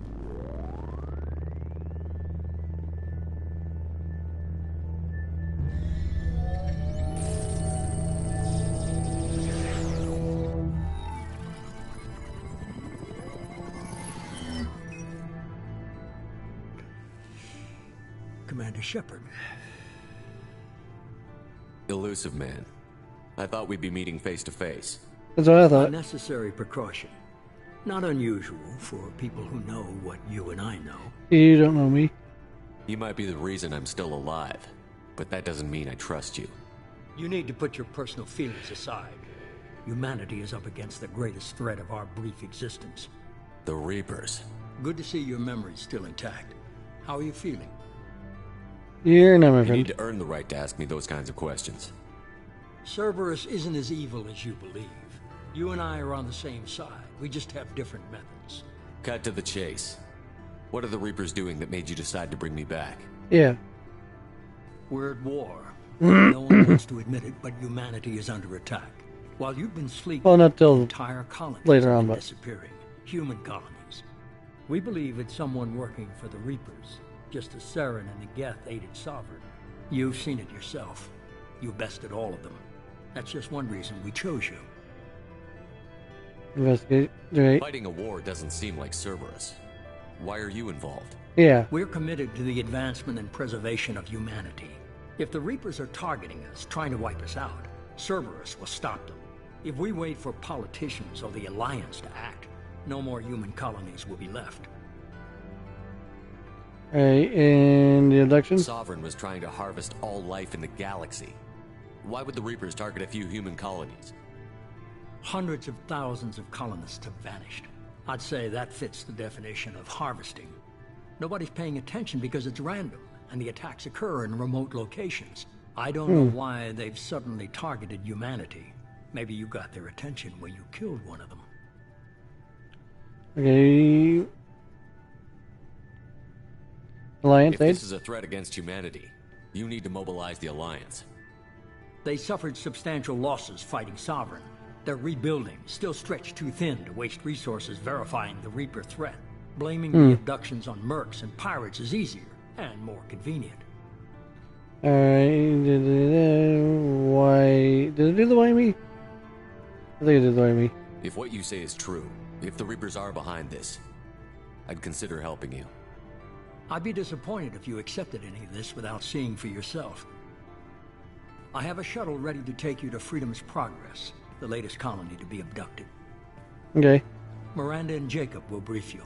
Commander Shepard. Elusive Man. I thought we'd be meeting face to face. That's what I thought. A necessary precaution. Not unusual for people who know what you and I know. You don't know me. You might be the reason I'm still alive, but that doesn't mean I trust you. You need to put your personal feelings aside. Humanity is up against the greatest threat of our brief existence. The Reapers. Good to see your memory's still intact. How are you feeling? You're not my You friend. need to earn the right to ask me those kinds of questions. Cerberus isn't as evil as you believe. You and I are on the same side. We just have different methods. Cut to the chase. What are the Reapers doing that made you decide to bring me back? Yeah. We're at war. No one wants to admit it, but humanity is under attack. While you've been sleeping, Well, not till entire colonies later have on, been but disappearing. Human colonies. We believe it's someone working for the Reapers, just as Saren and the Geth aided Sovereign. You've seen it yourself. You bested all of them. That's just one reason we chose you. investigate. Right. Fighting a war doesn't seem like Cerberus. Why are you involved? Yeah. We're committed to the advancement and preservation of humanity. If the Reapers are targeting us, trying to wipe us out, Cerberus will stop them. If we wait for politicians or the Alliance to act, no more human colonies will be left. Alright, and the abduction? Sovereign was trying to harvest all life in the galaxy. Why would the Reapers target a few human colonies? Hundreds of thousands of colonists have vanished. I'd say that fits the definition of harvesting. Nobody's paying attention because it's random, and the attacks occur in remote locations. I don't know why they've suddenly targeted humanity. Maybe you got their attention when you killed one of them. Okay. Alliance If aid? this is a threat against humanity, you need to mobilize the Alliance. They suffered substantial losses fighting Sovereign. They're rebuilding, still stretched too thin to waste resources verifying the Reaper threat. Blaming the abductions on mercs and pirates is easier and more convenient. Alright. Why? Did it do the why me? I think it did the why me. If what you say is true, if the Reapers are behind this, I'd consider helping you. I'd be disappointed if you accepted any of this without seeing for yourself. I have a shuttle ready to take you to Freedom's Progress, the latest colony to be abducted. Okay. Miranda and Jacob will brief you.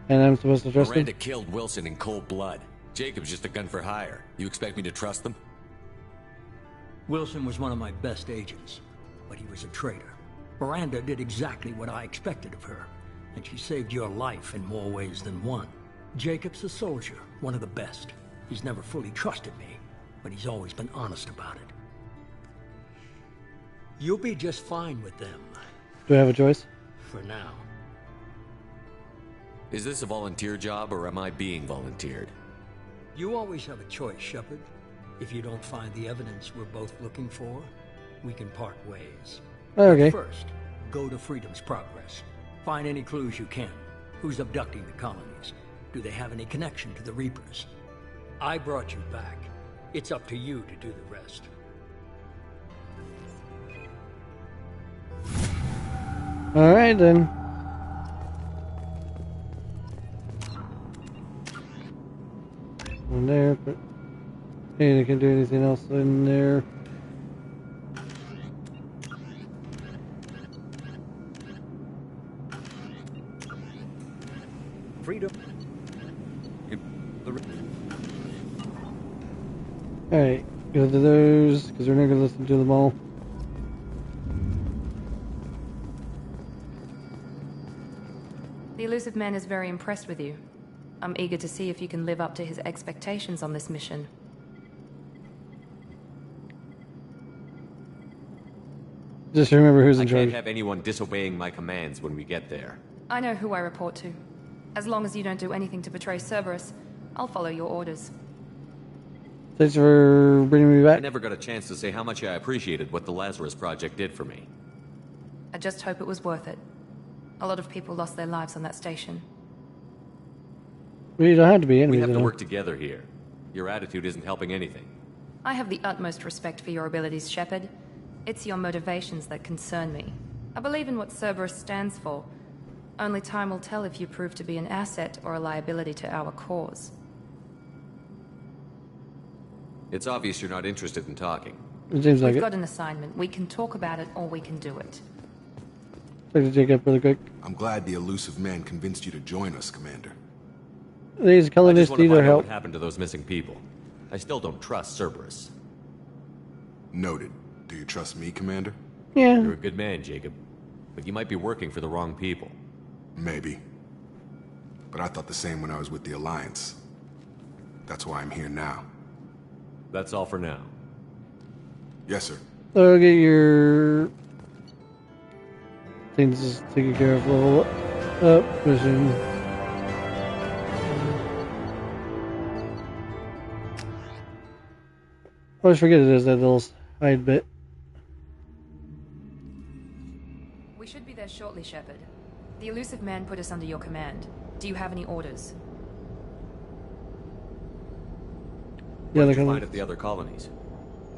And I'm supposed to trust Miranda him? killed Wilson in cold blood. Jacob's just a gun for hire. You expect me to trust them? Wilson was one of my best agents, but he was a traitor. Miranda did exactly what I expected of her, and she saved your life in more ways than one. Jacob's a soldier, one of the best. He's never fully trusted me, but he's always been honest about it. You'll be just fine with them. Do I have a choice? For now. Is this a volunteer job, or am I being volunteered? You always have a choice, Shepard. If you don't find the evidence we're both looking for, we can part ways. Okay. But first, go to Freedom's Progress. Find any clues you can. Who's abducting the colonies? Do they have any connection to the Reapers? I brought you back. It's up to you to do the rest. Alright then. In there, but hey, I can't do anything else in there. Freedom. Alright, go to those, because we're not going to listen to them all. The Elusive Man is very impressed with you. I'm eager to see if you can live up to his expectations on this mission. Just remember who's in I charge. can't have anyone disobeying my commands when we get there. I know who I report to. As long as you don't do anything to betray Cerberus, I'll follow your orders. Thanks for bringing me I back. never got a chance to say how much I appreciated what the Lazarus Project did for me. I just hope it was worth it. A lot of people lost their lives on that station. We don't have to be enemies. We have to you know. work together here. Your attitude isn't helping anything. I have the utmost respect for your abilities, Shepard. It's your motivations that concern me. I believe in what Cerberus stands for. Only time will tell if you prove to be an asset or a liability to our cause. It's obvious you're not interested in talking. It seems like We've it. got an assignment. We can talk about it or we can do it. Like to take up really quick. I'm glad the Elusive Man convinced you to join us, Commander. These I colonists just want to need our find out help. what happened to those missing people. I still don't trust Cerberus. Noted. Do you trust me, Commander? Yeah. You're a good man, Jacob. But you might be working for the wrong people. Maybe. But I thought the same when I was with the Alliance. That's why I'm here now. That's all for now. Yes, sir. So get your things taken care of. Level up mission. I always forget it is that little hide bit. We should be there shortly, Shepard. The Elusive Man put us under your command. Do you have any orders? What did you find at the other colonies?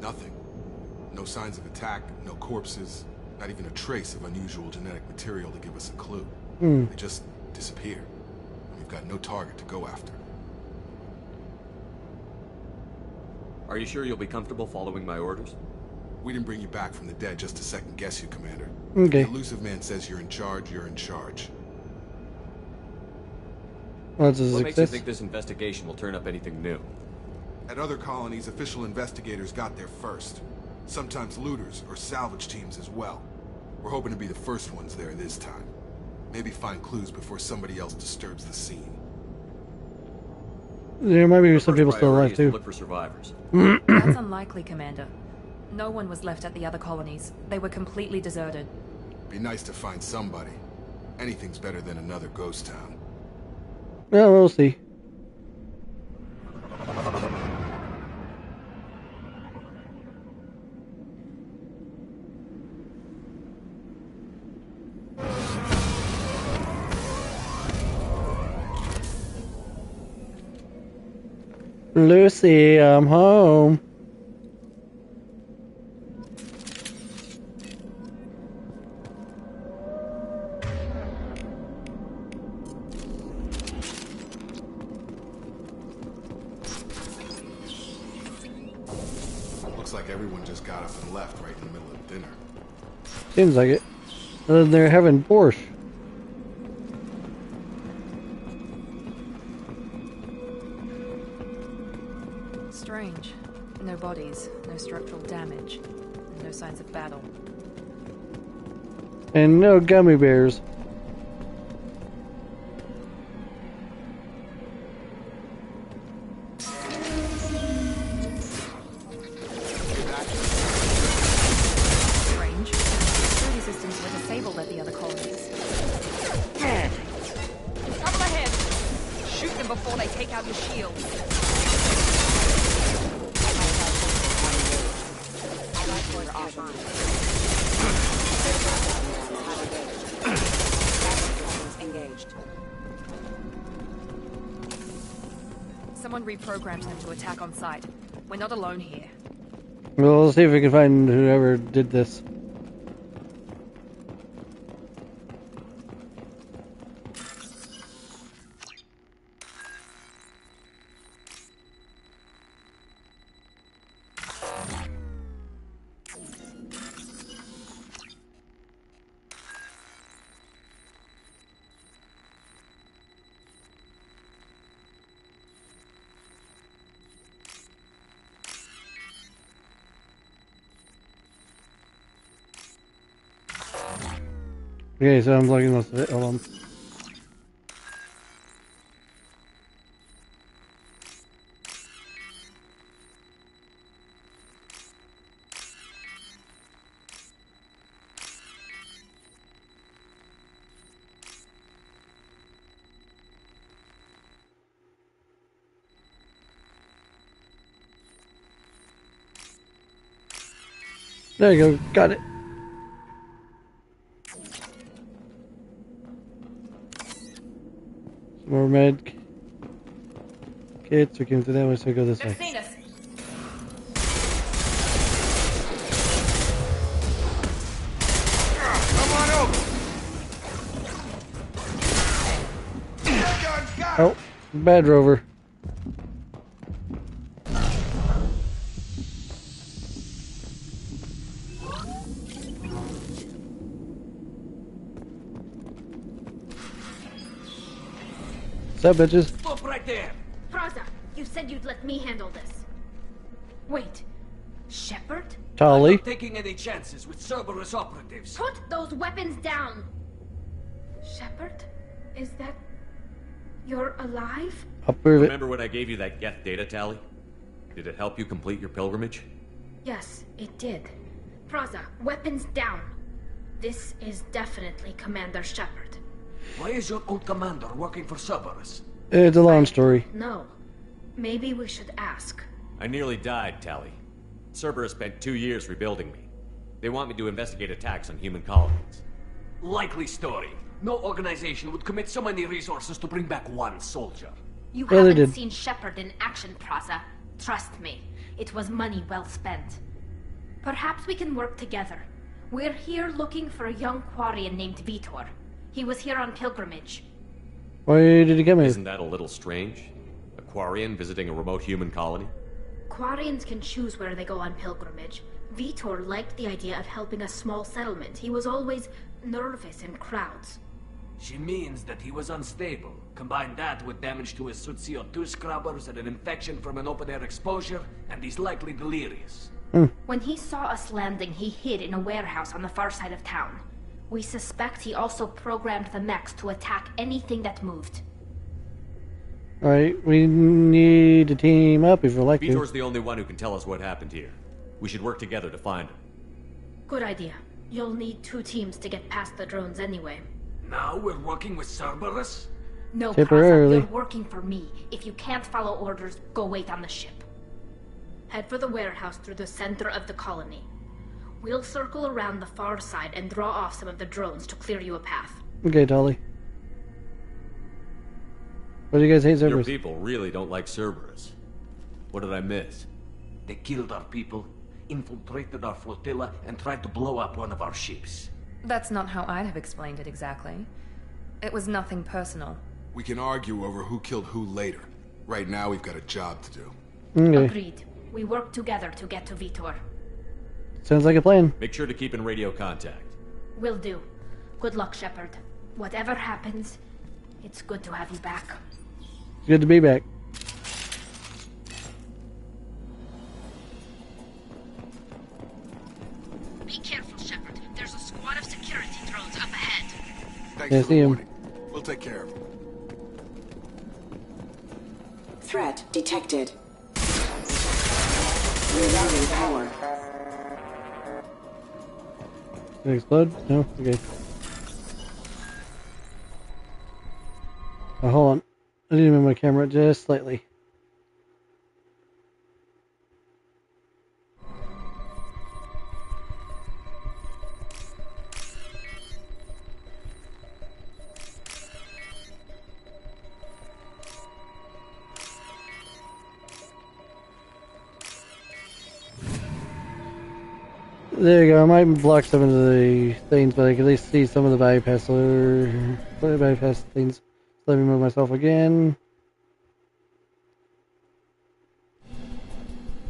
Nothing. No signs of attack, no corpses, not even a trace of unusual genetic material to give us a clue. Hmm. They just disappear. We've got no target to go after. Are you sure you'll be comfortable following my orders? We didn't bring you back from the dead just to second guess you, Commander. Okay. The Elusive Man says you're in charge, you're in charge. Well, that's a What makes you success. think this investigation will turn up anything new? At other colonies, official investigators got there first. Sometimes looters or salvage teams as well. We're hoping to be the first ones there this time. Maybe find clues before somebody else disturbs the scene. There might be some people still alive Priority is to too. look for survivors. That's unlikely, Commander. No one was left at the other colonies. They were completely deserted. Be nice to find somebody. Anything's better than another ghost town. Well, we'll see. Lucy, I'm home. Looks like everyone just got up and left right in the middle of dinner. Seems like it. Other than they're having borscht. Strange. No bodies, no structural damage, and no signs of battle. And no gummy bears. Strange. Security systems were disabled at the other colonies. Cover ahead! Shoot them before they take out your shields. Engaged. Someone reprogrammed them to attack on sight. We're not alone here. Well, let's see if we can find whoever did this. Okay, so I'm logging most of it. Hold on. There you go. Got it. More med kits. We came through that way, so we go this way. They've seen us. Come on over. Oh, bad rover. What's up, bitches? Stop right there! Praza, you said you'd let me handle this. Wait, Shepard? Tali. I'm not taking any chances with Cerberus operatives. Put those weapons down! Shepard? Is that... You're alive? I'll prove it. Remember when I gave you that Geth data tally? Did it help you complete your pilgrimage? Yes, it did. Praza, weapons down. This is definitely Commander Shepard. Why is your old commander working for Cerberus? It's a long story. No. Maybe we should ask. I nearly died, Tali. Cerberus spent 2 years rebuilding me. They want me to investigate attacks on human colonies. Likely story. No organization would commit so many resources to bring back one soldier. You Yeah, they haven't did. seen Shepard in action, Praza. Trust me, it was money well spent. Perhaps we can work together. We're here looking for a young Quarian named Vitor. He was here on pilgrimage. Why did he come here? Isn't that a little strange? A Quarian visiting a remote human colony? Quarians can choose where they go on pilgrimage. Vitor liked the idea of helping a small settlement. He was always nervous in crowds. She means that he was unstable. Combine that with damage to his suit CO2 scrubbers and an infection from an open-air exposure, and he's likely delirious. When he saw us landing, he hid in a warehouse on the far side of town. We suspect he also programmed the mechs to attack anything that moved. Alright, we need to team up if we're like to. Vitor's the only one who can tell us what happened here. We should work together to find him. Good idea. You'll need 2 teams to get past the drones anyway. Now we're working with Cerberus? No, Temporarily. Praza, you're working for me. If you can't follow orders, go wait on the ship. Head for the warehouse through the center of the colony. We'll circle around the far side and draw off some of the drones to clear you a path. Okay, Tali. What do you guys hate Your Cerberus? people really don't like Cerberus. What did I miss? They killed our people, infiltrated our flotilla, and tried to blow up one of our ships. That's not how I'd have explained it exactly. It was nothing personal. We can argue over who killed who later. Right now, we've got a job to do. Okay, Agreed. We work together to get to Vitor. sounds like a plan. Make sure to keep in radio contact. Will do. Good luck, Shepard. Whatever happens, it's good to have you back. It's good to be back. Be careful, Shepard. There's a squad of security drones up ahead. Thanks Yeah, for see the him. warning. We'll take care of him. Threat detected. Rerouting power. Did it explode? No? Okay. Oh, hold on. I need to move my camera just slightly. There you go. I might block some of the things, but I can at least see some of the bypass things. Let me move myself again.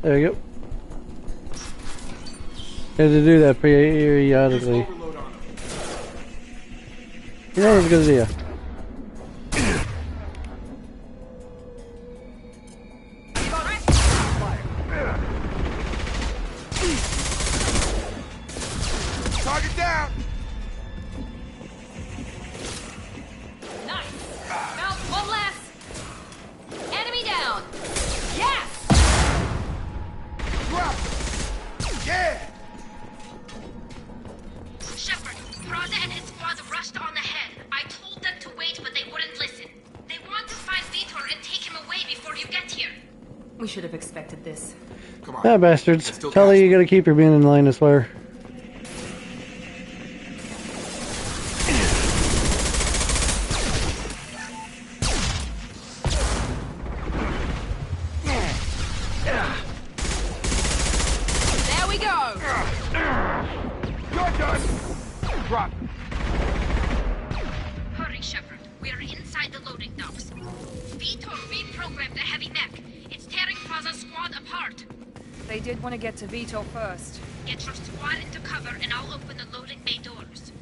There we go. Had to do that periodically. You know, that's a good idea. Target down! Nice! Now, one less! Enemy down! Yes! Drop! Yeah! Shepard, Braza and his squad rushed on ahead. I told them to wait, but they wouldn't listen. They want to find Vitor and take him away before you get here. We should have expected this. Come on. Ah, bastards. Tully, you gotta keep your men in line, I swear. There we go! You're done! Drop! Hurry, Shepard. We're inside the loading docks. Vitor reprogrammed the heavy mech. It's tearing Braza's squad apart. They did want to get to Vitor first. Get your squad into cover and I'll open the loading bay doors.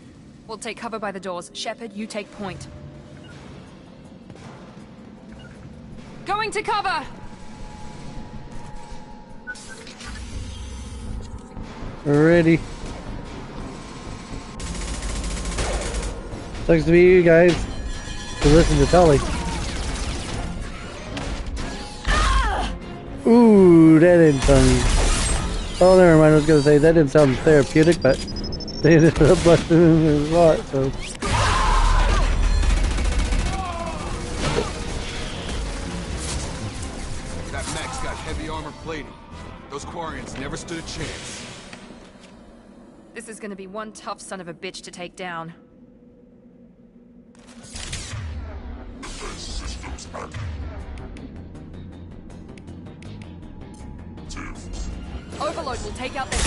We'll take cover by the doors. Shepard, you take point. Going to cover! Alrighty. Sucks to be you guys to listen to Tully. Ooh, that didn't sound... Oh, never mind, I was gonna say that didn't sound therapeutic, but they ended up busting in a lot, so... That mech's got heavy armor plating. Those Quarians never stood a chance. This is gonna be one tough son of a bitch to take down. Overload will take out their...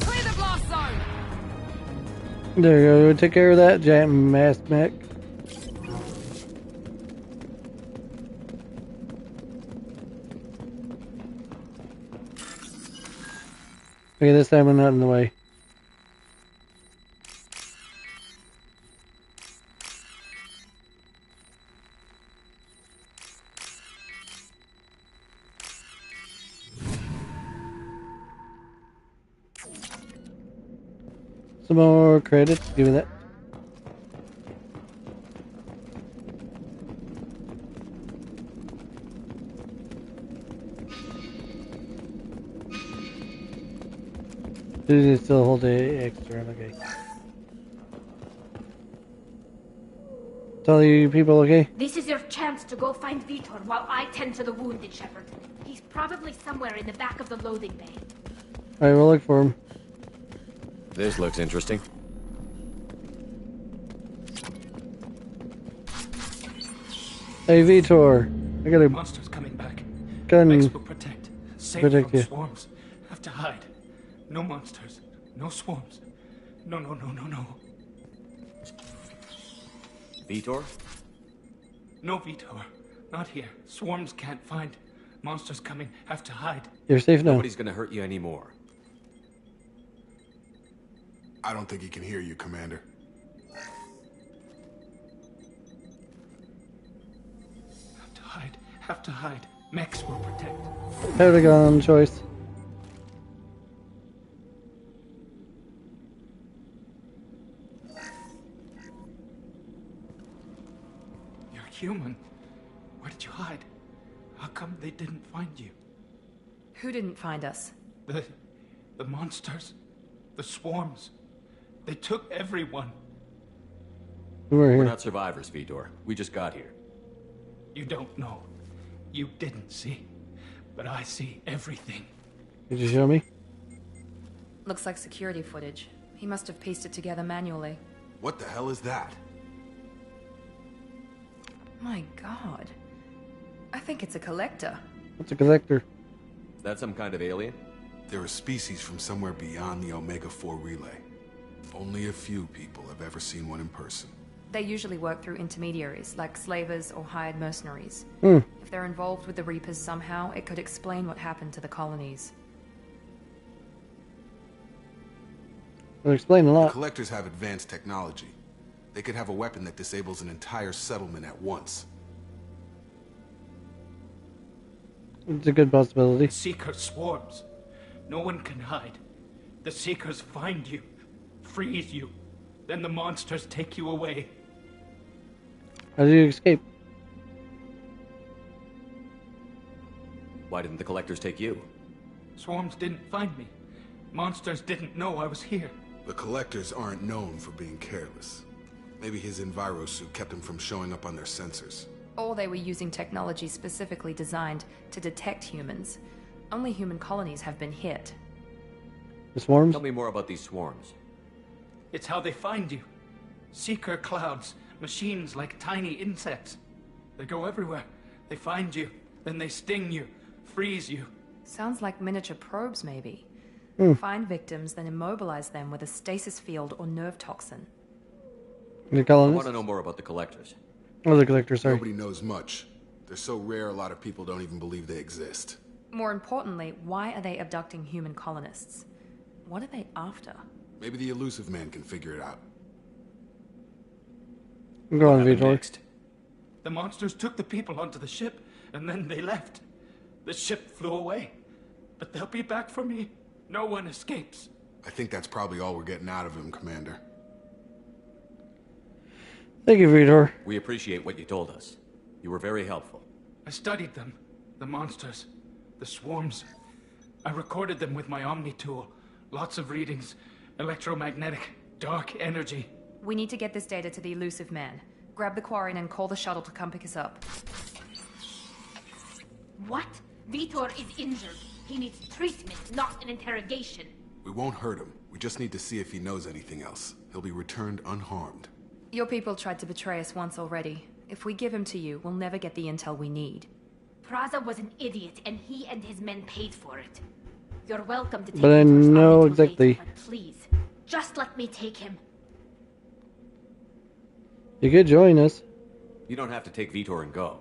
Clear the blast zone! There you go, take care of that giant mass mech. Okay, this time I'm not in the way. Some more credits, give me that. Did it still hold the extra? Okay. Tell you people okay? This is your chance to go find Vitor while I tend to the wounded, Shepard. He's probably somewhere in the back of the loading bay. Alright, we'll look for him. This looks interesting. Hey Vitor, I got a monsters coming back. gun. Mechs will protect. Save Protect from you. swarms. Have to hide. No monsters. No swarms. No. Vitor? No, Vitor. Not here. Swarms can't find. Monsters coming. Have to hide. You're safe now. Nobody's gonna hurt you anymore. I don't think he can hear you, Commander. Have to hide. Mex will protect. Pentagon choice. You're human. Where did you hide? How come they didn't find you? Who didn't find us? The monsters. The swarms. They took everyone. We're not survivors, Vitor. We just got here. You don't know. You didn't see. But I see everything. Did you show me? Looks like security footage. He must have pieced it together manually. What the hell is that? My god. I think it's a collector. What's a collector? Is that some kind of alien? They're a species from somewhere beyond the Omega-4 relay. Only a few people have ever seen one in person. They usually work through intermediaries, like slavers or hired mercenaries. If they're involved with the Reapers somehow, it could explain what happened to the colonies. It'll explain a lot. The collectors have advanced technology. They could have a weapon that disables an entire settlement at once. It's a good possibility. Seeker swarms. No one can hide. The Seekers find you, freeze you, then the monsters take you away. How did you escape? Why didn't the collectors take you? Swarms didn't find me. Monsters didn't know I was here. The collectors aren't known for being careless. Maybe his envirosuit kept him from showing up on their sensors. Or they were using technology specifically designed to detect humans. Only human colonies have been hit. The swarms? Tell me more about these swarms. It's how they find you. Seeker clouds, machines like tiny insects. They go everywhere. They find you, then they sting you, freeze you. Sounds like miniature probes, maybe. Find victims, then immobilize them with a stasis field or nerve toxin. The I colonists? want to know more about the collectors. Oh, the collectors, sorry. Nobody knows much. They're so rare, a lot of people don't even believe they exist. More importantly, why are they abducting human colonists? What are they after? Maybe the Elusive Man can figure it out. Go on, Vitor. The monsters took the people onto the ship, and then they left. The ship flew away. But they'll be back for me. No one escapes. I think that's probably all we're getting out of him, Commander. Thank you, Vitor. We appreciate what you told us. You were very helpful. I studied them. The monsters. The swarms. I recorded them with my Omni tool. Lots of readings. Electromagnetic. Dark energy. We need to get this data to the Elusive Man. Grab the Quarian and call the shuttle to come pick us up. What? Vitor is injured. He needs treatment, not an interrogation. We won't hurt him. We just need to see if he knows anything else. He'll be returned unharmed. Your people tried to betray us once already. If we give him to you, we'll never get the intel we need. Praza was an idiot, and he and his men paid for it. You're welcome to take But I Vitor's know Omni tool exactly. later, but please, just let me take him. You could join us. You don't have to take Vitor and go.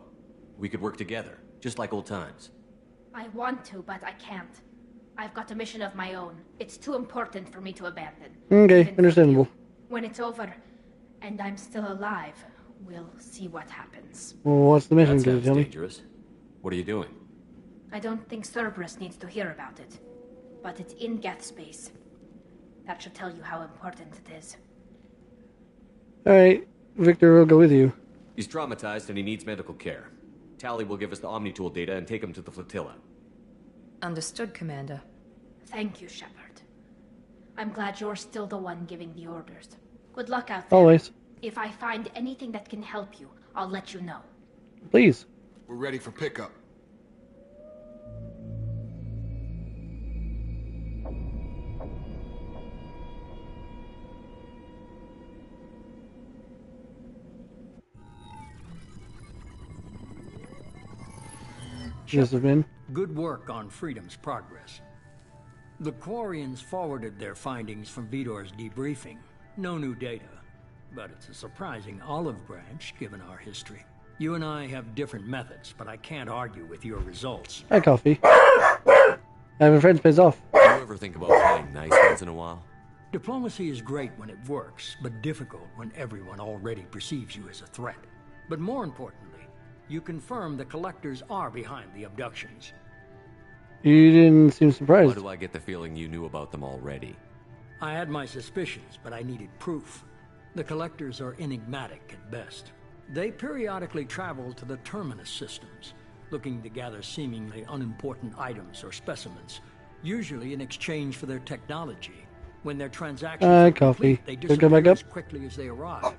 We could work together, just like old times. I want to, but I can't. I've got a mission of my own. It's too important for me to abandon. Okay, Even for understandable. you. When it's over, and I'm still alive, we'll see what happens. Well, what's the mission? That Can you sounds tell me? dangerous. What are you doing? I don't think Cerberus needs to hear about it. But it's in Geth space. That should tell you how important it is. Alright, Victor will go with you. He's traumatized and he needs medical care. Tally will give us the Omni tool data and take him to the flotilla. Understood, Commander. Thank you, Shepard. I'm glad you're still the one giving the orders. Good luck out there. Always. If I find anything that can help you, I'll let you know. Please. We're ready for pickup. Yes, have been. Good work on Freedom's progress. The Quarians forwarded their findings from Vidor's debriefing. No new data, but it's a surprising olive branch given our history. You and I have different methods, but I can't argue with your results. Hi, Coffee. Having friends pays off. Do you ever think about playing nice once in a while? Diplomacy is great when it works, but difficult when everyone already perceives you as a threat. But more importantly, you confirm the Collectors are behind the abductions. You didn't seem surprised. Why do I get the feeling you knew about them already? I had my suspicions, but I needed proof. The Collectors are enigmatic at best. They periodically travel to the Terminus systems, looking to gather seemingly unimportant items or specimens, usually in exchange for their technology. When their transactions are complete, they disappear as quickly as they arrived,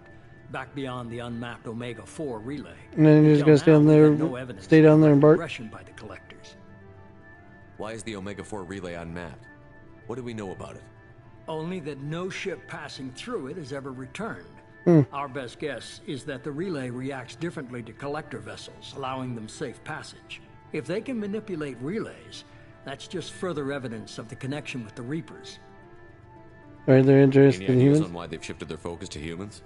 back beyond the unmapped Omega-4 relay. And then you're just gonna stay down there and bark? By the Collectors. Why is the Omega-4 relay unmapped? What do we know about it? Only that no ship passing through it has ever returned. Our best guess is that the relay reacts differently to Collector vessels, allowing them safe passage. If they can manipulate relays, that's just further evidence of the connection with the Reapers. Are they interested Any in ideas humans? on why they've shifted their focus to humans?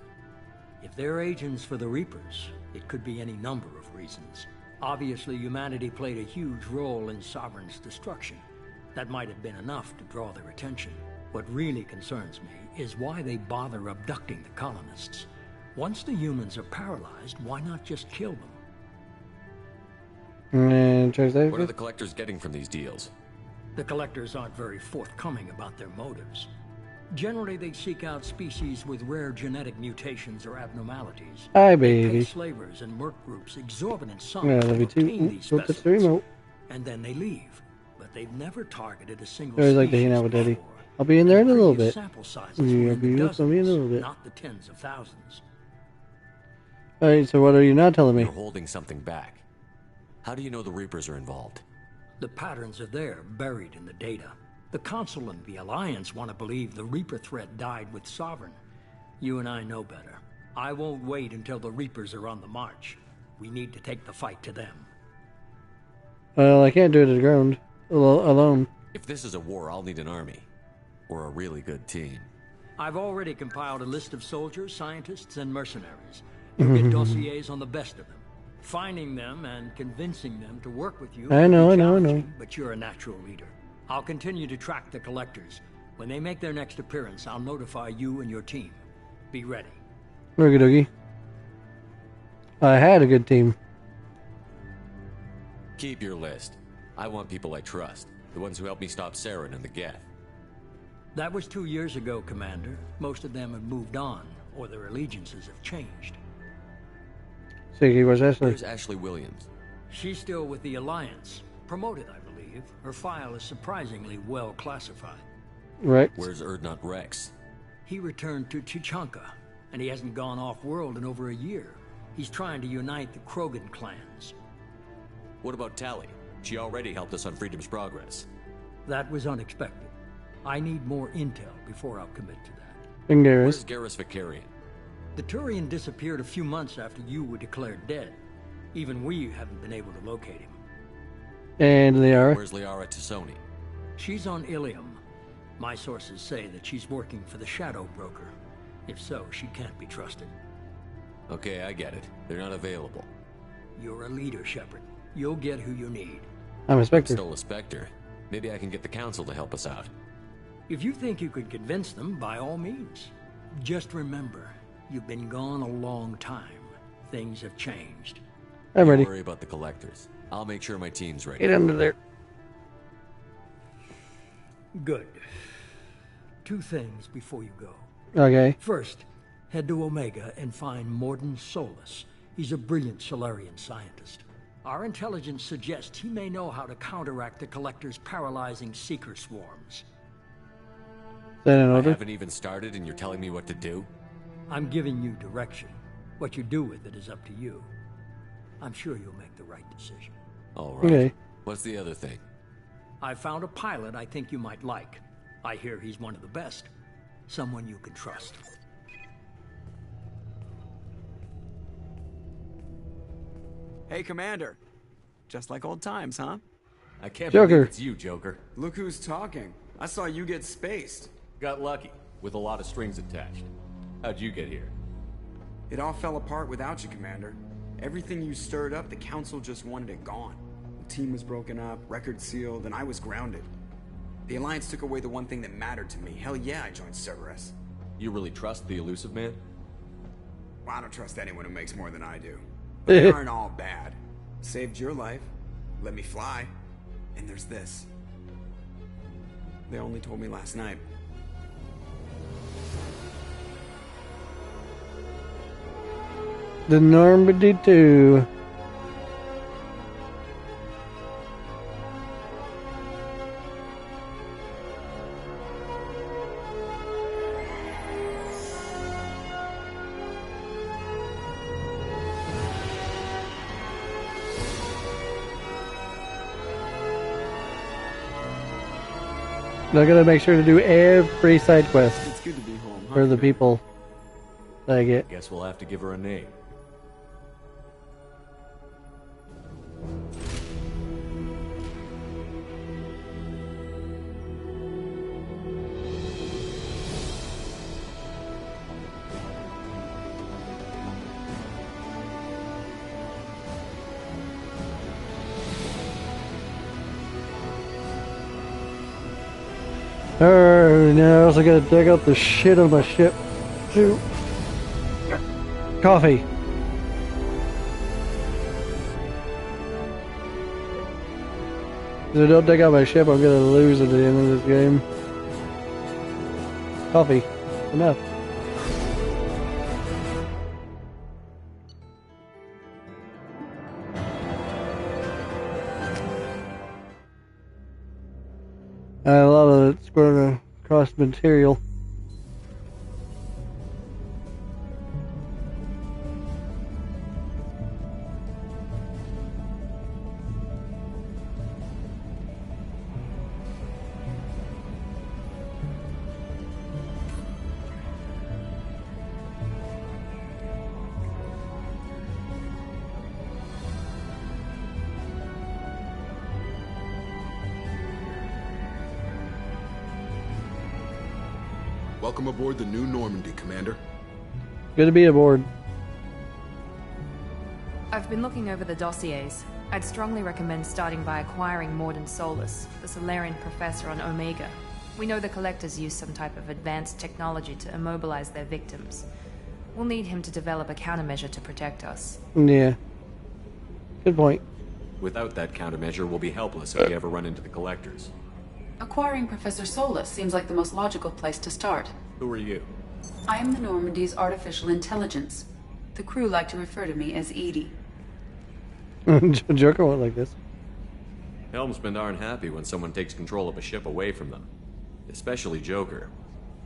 If they're agents for the Reapers, it could be any number of reasons. Obviously, humanity played a huge role in Sovereign's destruction. That might have been enough to draw their attention. What really concerns me is why they bother abducting the colonists. Once the humans are paralyzed, why not just kill them? And what are the Collectors getting from these deals? The Collectors aren't very forthcoming about their motives. Generally, they seek out species with rare genetic mutations or abnormalities. Hi, They baby. pay slavers and merc groups exorbitant sums Yeah, to love you too. obtain these Don't touch the specimens, remote. and then they leave. But they've never targeted a single I always like to species hang out with Daddy. before. I'll be in there in a little Previous bit. sample sizes Yeah, were in I'll be the with me in a little bit. not the tens of thousands. Alright, so what are you not telling me? You're holding something back. How do you know the Reapers are involved? The patterns are there, buried in the data. The Council and the Alliance want to believe the Reaper threat died with Sovereign. You and I know better. I won't wait until the Reapers are on the march. We need to take the fight to them. Well, I can't do it at the ground alone. If this is a war, I'll need an army. Or a really good team. I've already compiled a list of soldiers, scientists, and mercenaries. You'll get dossiers on the best of them. Finding them and convincing them to work with you. I know. But you're a natural leader. I'll continue to track the Collectors. When they make their next appearance, I'll notify you and your team. Be ready. Okie dokie. I had a good team. Keep your list. I want people I trust. The ones who helped me stop Saren and the Geth. That was 2 years ago, Commander. Most of them have moved on, or their allegiances have changed. Siggy, where's Ashley? Where's Ashley Williams? She's still with the Alliance. Promoted, I believe. Her file is surprisingly well classified. Rex? Where's Erdnot Rex? He returned to Chichanka, and he hasn't gone off-world in over a year. He's trying to unite the Krogan clans. What about Tali? She already helped us on Freedom's Progress. That was unexpected. I need more intel before I'll commit to that. And Where's Garrus? Garrus Vakarian? The Turian disappeared a few months after you were declared dead. Even we haven't been able to locate him. And Liara? Where's Liara Tassoni? She's on Ilium. My sources say that she's working for the Shadow Broker. If so, she can't be trusted. Okay, I get it. They're not available. You're a leader, Shepard. You'll get who you need. I'm a Spectre. Still a Spectre. Maybe I can get the Council to help us out. If you think you could convince them, by all means. Just remember, you've been gone a long time. Things have changed. I'm ready. Don't worry about the Collectors. I'll make sure my team's ready. Get under there. Good. 2 things before you go. Okay. First, head to Omega and find Mordin Solus. He's a brilliant Solarian scientist. Our intelligence suggests he may know how to counteract the Collector's paralyzing Seeker swarms. Is that in I order? haven't even started and you're telling me what to do? I'm giving you direction. What you do with it is up to you. I'm sure you'll make the right decision. All right. Okay. What's the other thing? I found a pilot I think you might like. I hear he's one of the best. Someone you can trust. Hey, Commander. Just like old times, huh? I can't Joker. believe it's you, Joker. Look who's talking. I saw you get spaced. Got lucky, with a lot of strings attached. How'd you get here? It all fell apart without you, Commander. Everything you stirred up, the Council just wanted it gone. The team was broken up, records sealed, and I was grounded. The Alliance took away the one thing that mattered to me. Hell yeah, I joined Cerberus. You really trust the Illusive Man? Well, I don't trust anyone who makes more than I do. But they aren't all bad. Saved your life, let me fly, and there's this. They only told me last night. The Normandy 2. I gotta make sure to do every side quest It's good to be home, huh? for the people that I get. Guess we'll have to give her a name. Alright, now I also gotta dig out the shit on my ship. Too. Coffee. If I don't dig out my ship, I'm gonna lose at the end of this game. Coffee. Enough. A lot of it's going to cost material. Welcome aboard the new Normandy, Commander. Good to be aboard. I've been looking over the dossiers. I'd strongly recommend starting by acquiring Mordin Solus, the Solarian professor on Omega. We know the Collectors use some type of advanced technology to immobilize their victims. We'll need him to develop a countermeasure to protect us. Yeah. Good point. Without that countermeasure, we'll be helpless if we ever run into the Collectors. Acquiring Professor Solus seems like the most logical place to start. Who are you? I am the Normandy's artificial intelligence. The crew like to refer to me as Edie. Joker won't like this. Helmsmen aren't happy when someone takes control of a ship away from them. Especially Joker.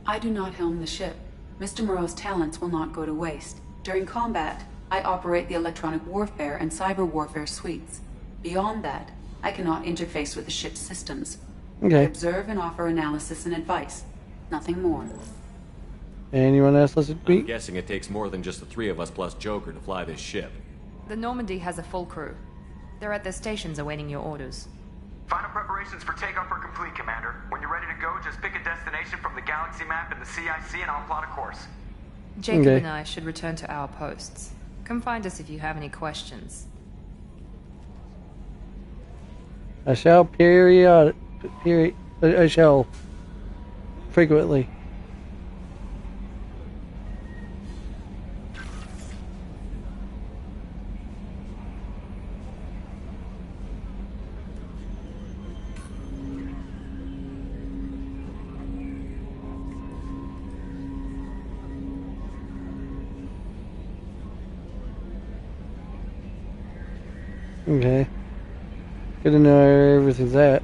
I do not helm the ship. Mr. Moreau's talents will not go to waste. During combat, I operate the electronic warfare and cyber warfare suites. Beyond that, I cannot interface with the ship's systems. Okay. I observe and offer analysis and advice. Nothing more. Anyone else listen to me? I'm guessing it takes more than just the three of us plus Joker to fly this ship. The Normandy has a full crew. They're at their stations awaiting your orders. Final preparations for takeoff are complete, Commander. When you're ready to go, just pick a destination from the galaxy map in the CIC and I'll plot a course. Jacob and I should return to our posts. Come find us if you have any questions. I shall I shall frequently. Okay. Good to know where everything's at.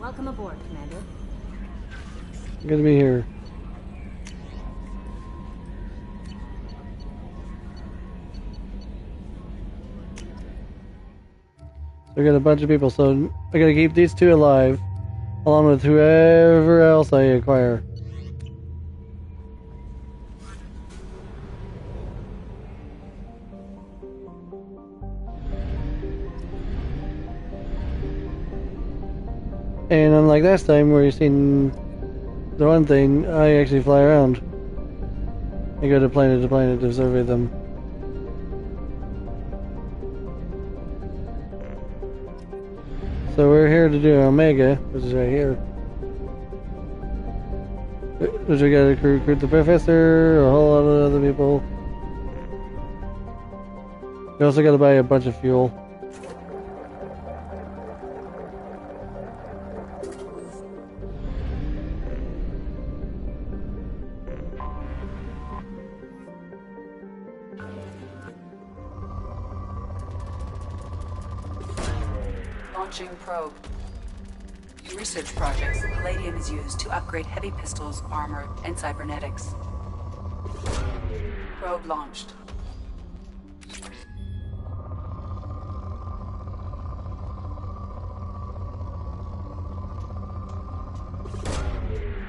Welcome aboard, Commander. Good to be here. We got a bunch of people, so I gotta keep these two alive, along with whoever else I acquire. And unlike last time where you've seen the one thing, I actually fly around. I go to planet to survey them. So we're here to do Omega, which is right here. Which we gotta recruit the professor, a whole lot of other people. We also gotta buy a bunch of fuel. Launching probe. In research projects, palladium is used to upgrade heavy pistols, armor, and cybernetics. Probe launched.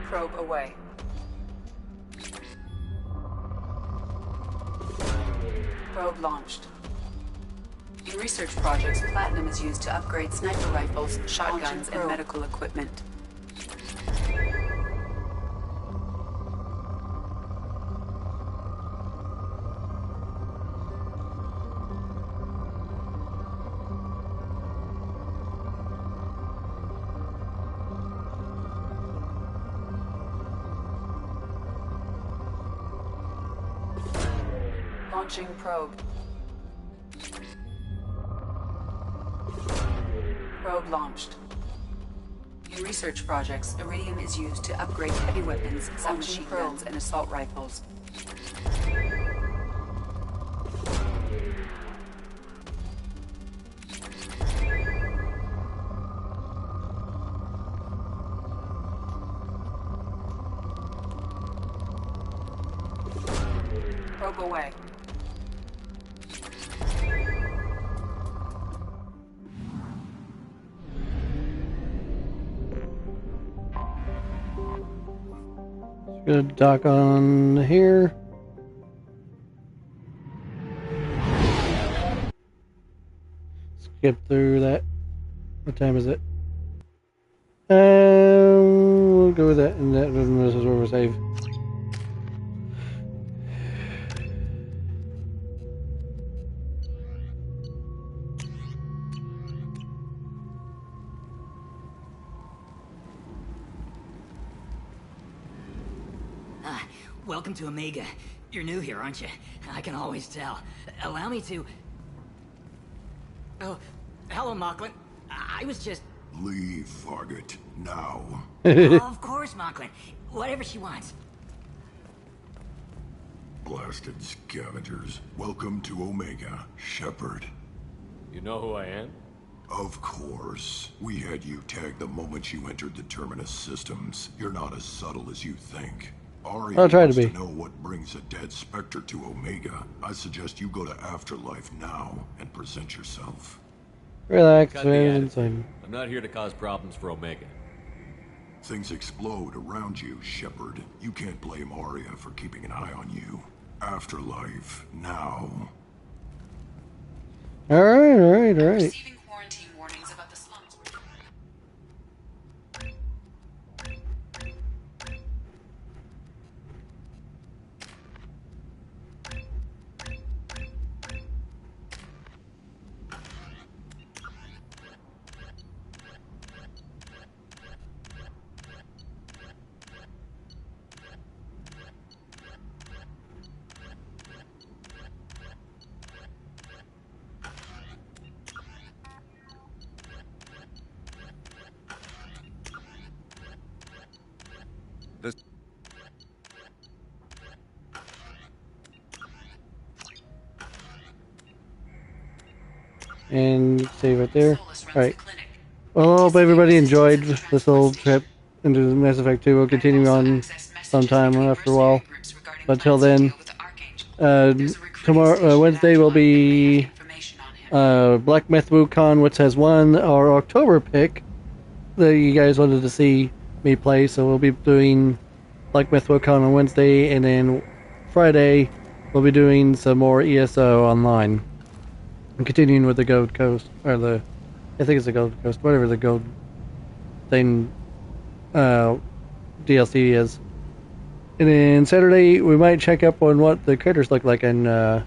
Probe away. Probe launched. In research projects, platinum is used to upgrade sniper rifles, shotguns, and medical equipment. Launching probe. Probe launched. In research projects, iridium is used to upgrade heavy weapons, submachine guns, and assault rifles. Probe away. Gonna dock on here. Skip through that. What time is it? We'll go with that, and this is where we're safe. Welcome to Omega. You're new here, aren't you? I can always tell. Allow me to... Oh, hello, Mocklin. I was just... Leave, Fargate, now. Of course, Mocklin. Whatever she wants. Blasted scavengers. Welcome to Omega, Shepard. You know who I am? Of course. We had you tagged the moment you entered the Terminus systems. You're not as subtle as you think. Ari I'll try to wants be. to know what brings a dead Spectre to Omega. I suggest you go to Afterlife now and present yourself. Relax, Cut the everything's attitude. fine. I'm not here to cause problems for Omega. Things explode around you, Shepard. You can't blame Aria for keeping an eye on you. Afterlife now. Alright. Receiving quarantine warnings about the slums. And save it there. Alright. Well, I hope everybody enjoyed this little trip into Mass Effect 2. We'll continue on sometime after a while. But until then, tomorrow, Wednesday will be Black Myth Wukong, which has won our October pick that you guys wanted to see me play. So we'll be doing Black Myth Wukong on Wednesday, and then Friday we'll be doing some more ESO online. And continuing with the Gold Coast, or I think it's the Gold Coast, whatever the Gold thing DLC is. And then Saturday we might check up on what the critters look like in Path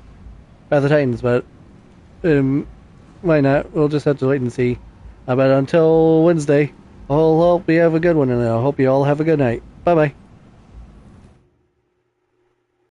of Titans, but might not. We'll just have to wait and see. But until Wednesday, I hope you have a good one, and I hope you all have a good night. Bye bye.